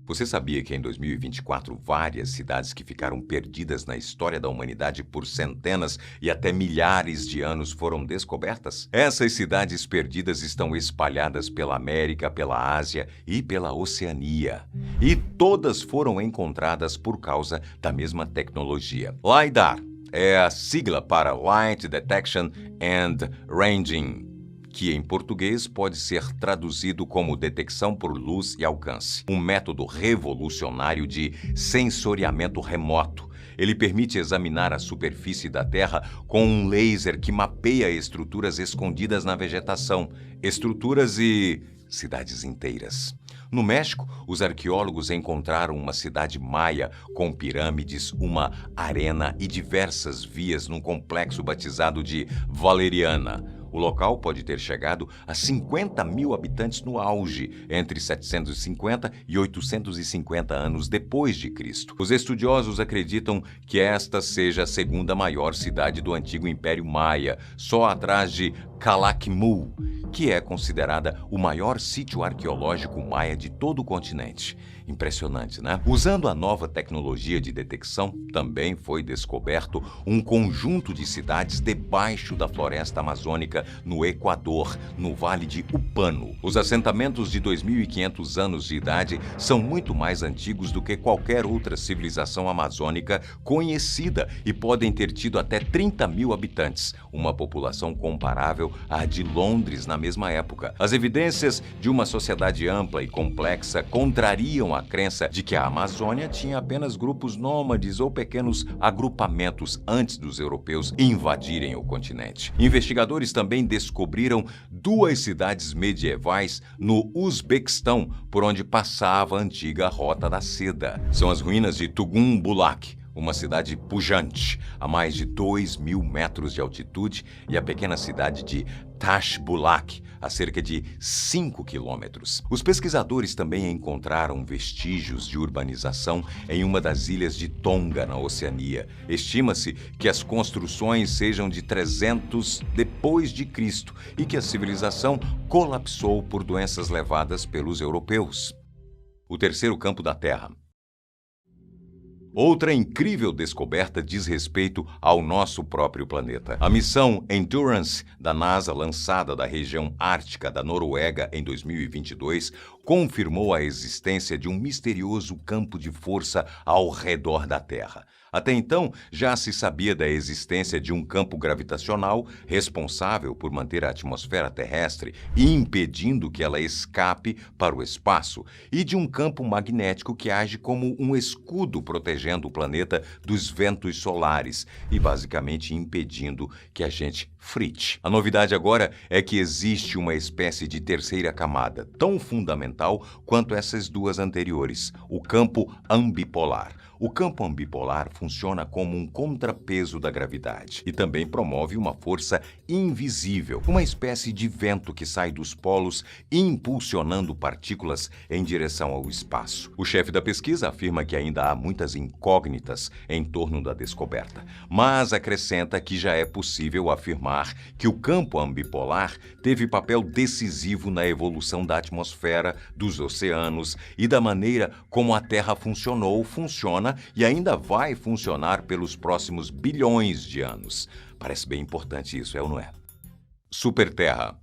A: Você sabia que em 2024 várias cidades que ficaram perdidas na história da humanidade por centenas e até milhares de anos foram descobertas? Essas cidades perdidas estão espalhadas pela América, pela Ásia e pela Oceania. E todas foram encontradas por causa da mesma tecnologia. LiDAR é a sigla para Light Detection and Ranging, que em português pode ser traduzido como detecção por luz e alcance. Um método revolucionário de sensoriamento remoto. Ele permite examinar a superfície da Terra com um laser que mapeia estruturas escondidas na vegetação, estruturas e cidades inteiras. No México, os arqueólogos encontraram uma cidade maia com pirâmides, uma arena e diversas vias num complexo batizado de Valeriana. O local pode ter chegado a 50 mil habitantes no auge, entre 750 e 850 anos depois de Cristo. Os estudiosos acreditam que esta seja a segunda maior cidade do antigo Império Maia, só atrás de Calakmul, que é considerada o maior sítio arqueológico maia de todo o continente. Impressionante, né? Usando a nova tecnologia de detecção, também foi descoberto um conjunto de cidades debaixo da floresta amazônica no Equador, no Vale de Upano. Os assentamentos de 2.500 anos de idade são muito mais antigos do que qualquer outra civilização amazônica conhecida e podem ter tido até 30 mil habitantes, uma população comparável à de Londres na mesma época. As evidências de uma sociedade ampla e complexa contrariam a crença de que a Amazônia tinha apenas grupos nômades ou pequenos agrupamentos antes dos europeus invadirem o continente. Investigadores também descobriram 2 cidades medievais no Uzbequistão, por onde passava a antiga Rota da Seda. São as ruínas de Tugun Bulak, uma cidade pujante, a mais de 2.000 metros de altitude, e a pequena cidade de Tash Bulak, a cerca de 5 quilômetros. Os pesquisadores também encontraram vestígios de urbanização em uma das ilhas de Tonga, na Oceania. Estima-se que as construções sejam de 300 depois de Cristo e que a civilização colapsou por doenças levadas pelos europeus. O terceiro campo da Terra. Outra incrível descoberta diz respeito ao nosso próprio planeta. A missão Endurance da NASA, lançada da região ártica da Noruega em 2022, confirmou a existência de um misterioso campo de força ao redor da Terra. Até então, já se sabia da existência de um campo gravitacional responsável por manter a atmosfera terrestre impedindo que ela escape para o espaço, e de um campo magnético que age como um escudo protegendo o planeta dos ventos solares e basicamente impedindo que a gente frite. A novidade agora é que existe uma espécie de terceira camada, tão fundamental quanto essas 2 anteriores, o campo ambipolar. O campo ambipolar funciona como um contrapeso da gravidade e também promove uma força invisível, uma espécie de vento que sai dos polos impulsionando partículas em direção ao espaço. O chefe da pesquisa afirma que ainda há muitas incógnitas em torno da descoberta, mas acrescenta que já é possível afirmar que o campo ambipolar teve papel decisivo na evolução da atmosfera, dos oceanos e da maneira como a Terra funciona e ainda vai funcionar pelos próximos bilhões de anos. Parece bem importante isso, é ou não é? Superterra.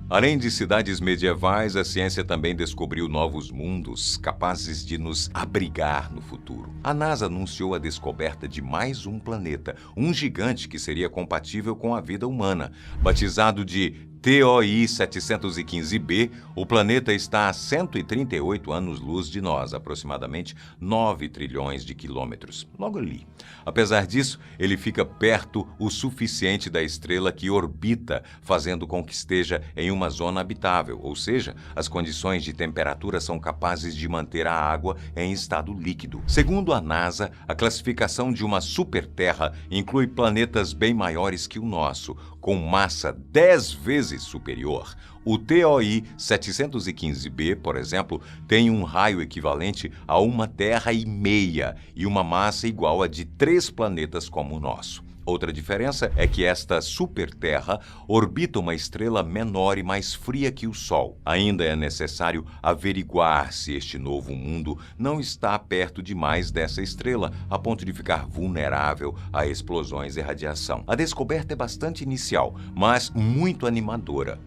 A: Além de cidades medievais, a ciência também descobriu novos mundos capazes de nos abrigar no futuro. A NASA anunciou a descoberta de mais um planeta, um gigante que seria compatível com a vida humana. Batizado de TOI 715b, o planeta está a 138 anos-luz de nós, aproximadamente 9 trilhões de quilômetros, logo ali. Apesar disso, ele fica perto o suficiente da estrela que orbita, fazendo com que esteja em uma zona habitável, ou seja, as condições de temperatura são capazes de manter a água em estado líquido. Segundo a NASA, a classificação de uma superterra inclui planetas bem maiores que o nosso, com massa 10 vezes superior. O TOI 715b, por exemplo, tem um raio equivalente a uma Terra e meia e uma massa igual a de 3 planetas como o nosso. Outra diferença é que esta superterra orbita uma estrela menor e mais fria que o Sol. Ainda é necessário averiguar se este novo mundo não está perto demais dessa estrela, a ponto de ficar vulnerável a explosões e radiação. A descoberta é bastante inicial, mas muito animadora.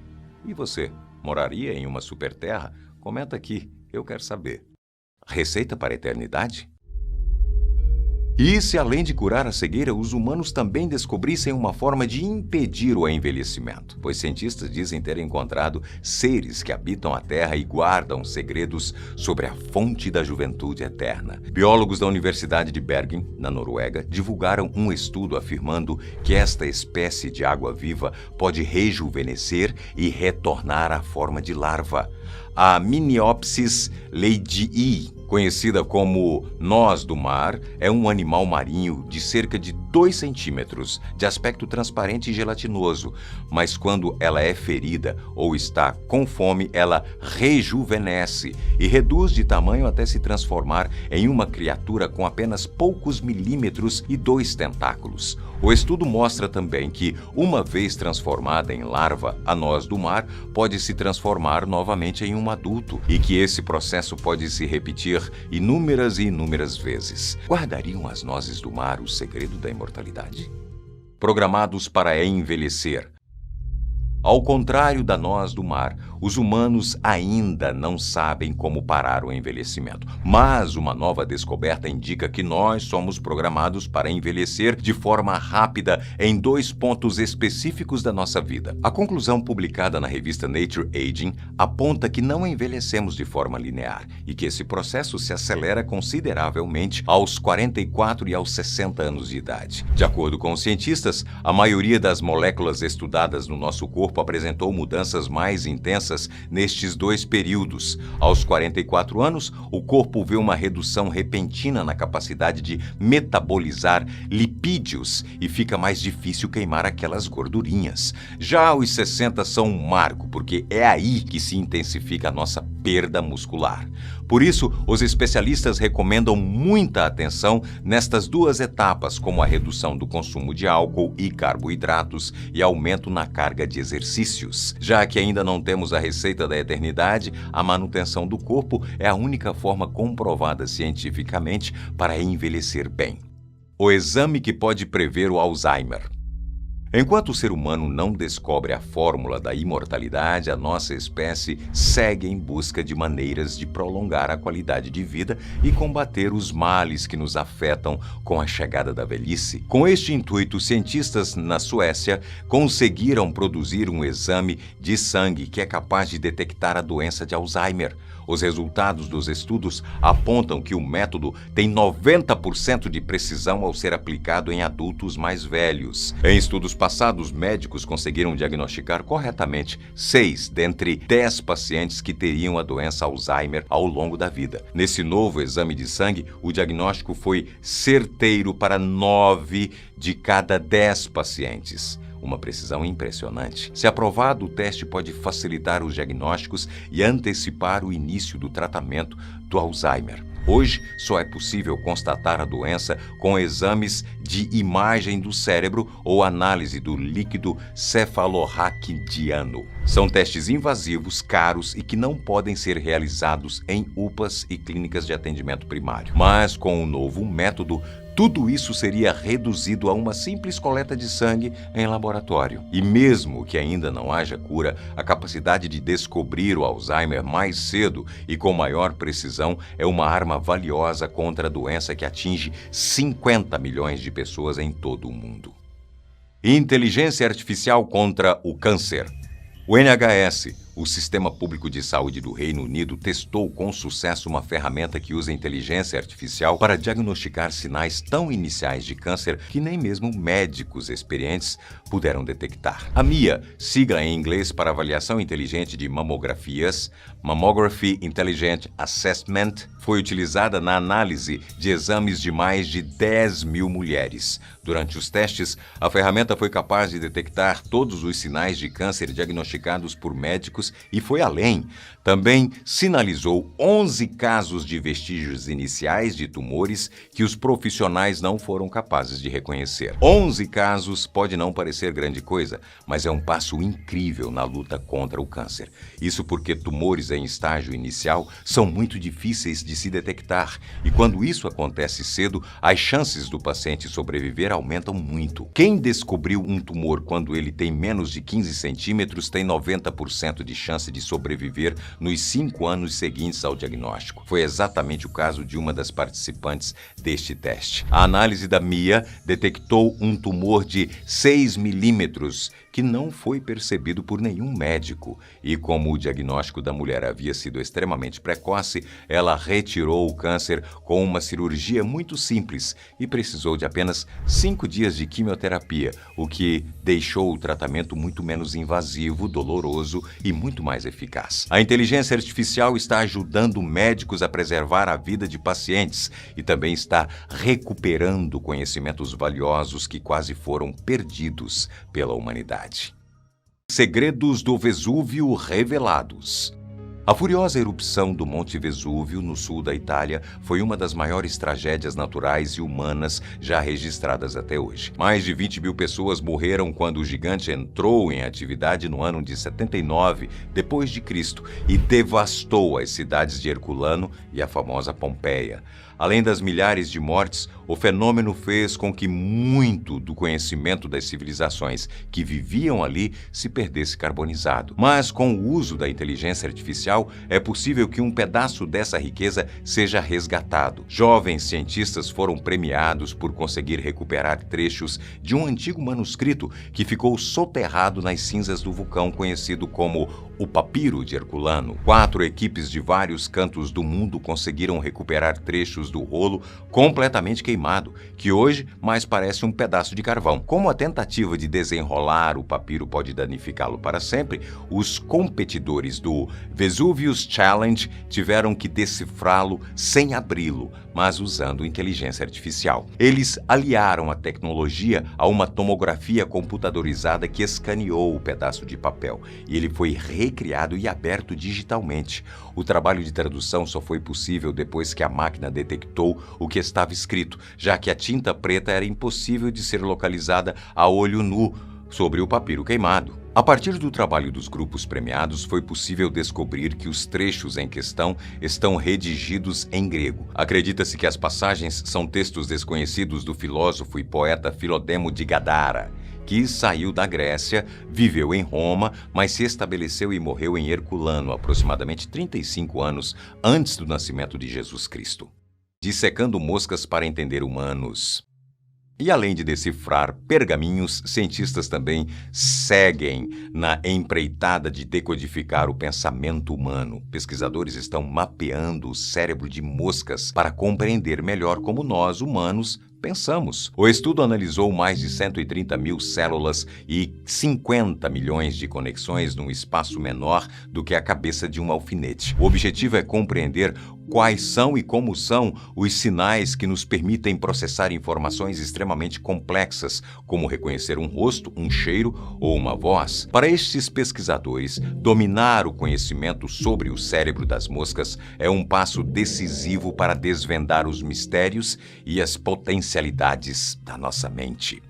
A: E você, moraria em uma superterra? Comenta aqui, eu quero saber. Receita para a eternidade? E se, além de curar a cegueira, os humanos também descobrissem uma forma de impedir o envelhecimento? Pois cientistas dizem ter encontrado seres que habitam a Terra e guardam segredos sobre a fonte da juventude eterna. Biólogos da Universidade de Bergen, na Noruega, divulgaram um estudo afirmando que esta espécie de água-viva pode rejuvenescer e retornar à forma de larva. A Miniopsis leidii, conhecida como noz do mar, é um animal marinho de cerca de 2 centímetros, de aspecto transparente e gelatinoso, mas quando ela é ferida ou está com fome, ela rejuvenesce e reduz de tamanho até se transformar em uma criatura com apenas poucos milímetros e 2 tentáculos. O estudo mostra também que, uma vez transformada em larva, a noz do mar pode se transformar novamente em um adulto e que esse processo pode se repetir inúmeras e inúmeras vezes. Guardariam as nozes do mar o segredo da imortalidade? Programados para envelhecer. Ao contrário da noz do mar, os humanos ainda não sabem como parar o envelhecimento. Mas uma nova descoberta indica que nós somos programados para envelhecer de forma rápida em 2 pontos específicos da nossa vida. A conclusão publicada na revista Nature Aging aponta que não envelhecemos de forma linear e que esse processo se acelera consideravelmente aos 44 e aos 60 anos de idade. De acordo com os cientistas, a maioria das moléculas estudadas no nosso corpo apresentou mudanças mais intensas nestes 2 períodos. Aos 44 anos, o corpo vê uma redução repentina na capacidade de metabolizar lipídios e fica mais difícil queimar aquelas gordurinhas. Já os 60 são um marco, porque é aí que se intensifica a nossa perda muscular. Por isso, os especialistas recomendam muita atenção nestas 2 etapas, como a redução do consumo de álcool e carboidratos e aumento na carga de exercícios. Já que ainda não temos a receita da eternidade, a manutenção do corpo é a única forma comprovada cientificamente para envelhecer bem. O exame que pode prever o Alzheimer. Enquanto o ser humano não descobre a fórmula da imortalidade, a nossa espécie segue em busca de maneiras de prolongar a qualidade de vida e combater os males que nos afetam com a chegada da velhice. Com este intuito, cientistas na Suécia conseguiram produzir um exame de sangue que é capaz de detectar a doença de Alzheimer. Os resultados dos estudos apontam que o método tem 90% de precisão ao ser aplicado em adultos mais velhos. Em estudos passados, médicos conseguiram diagnosticar corretamente 6 dentre 10 pacientes que teriam a doença Alzheimer ao longo da vida. Nesse novo exame de sangue, o diagnóstico foi certeiro para 9 de cada 10 pacientes. Uma precisão impressionante. Se aprovado, o teste pode facilitar os diagnósticos e antecipar o início do tratamento do Alzheimer. Hoje, só é possível constatar a doença com exames de imagem do cérebro ou análise do líquido cefalorraquidiano. São testes invasivos, caros e que não podem ser realizados em UPAs e clínicas de atendimento primário. Mas, com o novo método, tudo isso seria reduzido a uma simples coleta de sangue em laboratório. E mesmo que ainda não haja cura, a capacidade de descobrir o Alzheimer mais cedo e com maior precisão é uma arma valiosa contra a doença que atinge 50 milhões de pessoas em todo o mundo. Inteligência artificial contra o câncer. O NHS, o Sistema Público de Saúde do Reino Unido, testou com sucesso uma ferramenta que usa inteligência artificial para diagnosticar sinais tão iniciais de câncer que nem mesmo médicos experientes puderam detectar. A MIA, sigla em inglês para Avaliação Inteligente de Mamografias, Mammography Intelligent Assessment, foi utilizada na análise de exames de mais de 10 mil mulheres. Durante os testes, a ferramenta foi capaz de detectar todos os sinais de câncer diagnosticados por médicos e foi além. Também sinalizou 11 casos de vestígios iniciais de tumores que os profissionais não foram capazes de reconhecer. 11 casos pode não parecer grande coisa, mas é um passo incrível na luta contra o câncer. Isso porque tumores em estágio inicial são muito difíceis de se detectar e quando isso acontece cedo, as chances do paciente sobreviver aumentam muito. Quem descobriu um tumor quando ele tem menos de 15 centímetros tem 90% de de chance de sobreviver nos 5 anos seguintes ao diagnóstico. Foi exatamente o caso de uma das participantes deste teste. A análise da Mia detectou um tumor de 6 milímetros que não foi percebido por nenhum médico. E como o diagnóstico da mulher havia sido extremamente precoce, ela retirou o câncer com uma cirurgia muito simples e precisou de apenas 5 dias de quimioterapia, o que deixou o tratamento muito menos invasivo, doloroso e muito mais eficaz. A inteligência artificial está ajudando médicos a preservar a vida de pacientes e também está recuperando conhecimentos valiosos que quase foram perdidos pela humanidade. Segredos do Vesúvio revelados. A furiosa erupção do Monte Vesúvio, no sul da Itália, foi uma das maiores tragédias naturais e humanas já registradas até hoje. Mais de 20 mil pessoas morreram quando o gigante entrou em atividade no ano de 79 d.C. e devastou as cidades de Herculano e a famosa Pompeia. Além das milhares de mortes, o fenômeno fez com que muito do conhecimento das civilizações que viviam ali se perdesse carbonizado. Mas com o uso da inteligência artificial, é possível que um pedaço dessa riqueza seja resgatado. Jovens cientistas foram premiados por conseguir recuperar trechos de um antigo manuscrito que ficou soterrado nas cinzas do vulcão conhecido como o Papiro de Herculano. 4 equipes de vários cantos do mundo conseguiram recuperar trechos do rolo completamente queimado, que hoje mais parece um pedaço de carvão. Como a tentativa de desenrolar o papiro pode danificá-lo para sempre, os competidores do Vesuvius Challenge tiveram que decifrá-lo sem abri-lo, mas usando inteligência artificial. Eles aliaram a tecnologia a uma tomografia computadorizada que escaneou o pedaço de papel, e ele foi recriado e aberto digitalmente. O trabalho de tradução só foi possível depois que a máquina detectou o que estava escrito, já que a tinta preta era impossível de ser localizada a olho nu sobre o papiro queimado. A partir do trabalho dos grupos premiados, foi possível descobrir que os trechos em questão estão redigidos em grego. Acredita-se que as passagens são textos desconhecidos do filósofo e poeta Filodemo de Gadara, que saiu da Grécia, viveu em Roma, mas se estabeleceu e morreu em Herculano aproximadamente 35 anos antes do nascimento de Jesus Cristo. Dissecando moscas para entender humanos. E além de decifrar pergaminhos, cientistas também seguem na empreitada de decodificar o pensamento humano. Pesquisadores estão mapeando o cérebro de moscas para compreender melhor como nós, humanos, pensamos. O estudo analisou mais de 130 mil células e 50 milhões de conexões num espaço menor do que a cabeça de um alfinete. O objetivo é compreender quais são e como são os sinais que nos permitem processar informações extremamente complexas, como reconhecer um rosto, um cheiro ou uma voz. Para estes pesquisadores, dominar o conhecimento sobre o cérebro das moscas é um passo decisivo para desvendar os mistérios e as potencialidades da nossa mente.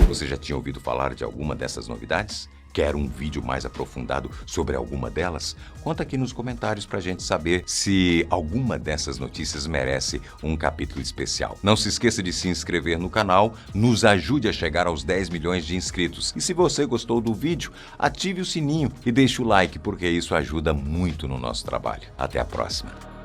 A: Você já tinha ouvido falar de alguma dessas novidades? Quer um vídeo mais aprofundado sobre alguma delas? Conta aqui nos comentários pra gente saber se alguma dessas notícias merece um capítulo especial. Não se esqueça de se inscrever no canal, nos ajude a chegar aos 10 milhões de inscritos. E se você gostou do vídeo, ative o sininho e deixe o like, porque isso ajuda muito no nosso trabalho. Até a próxima!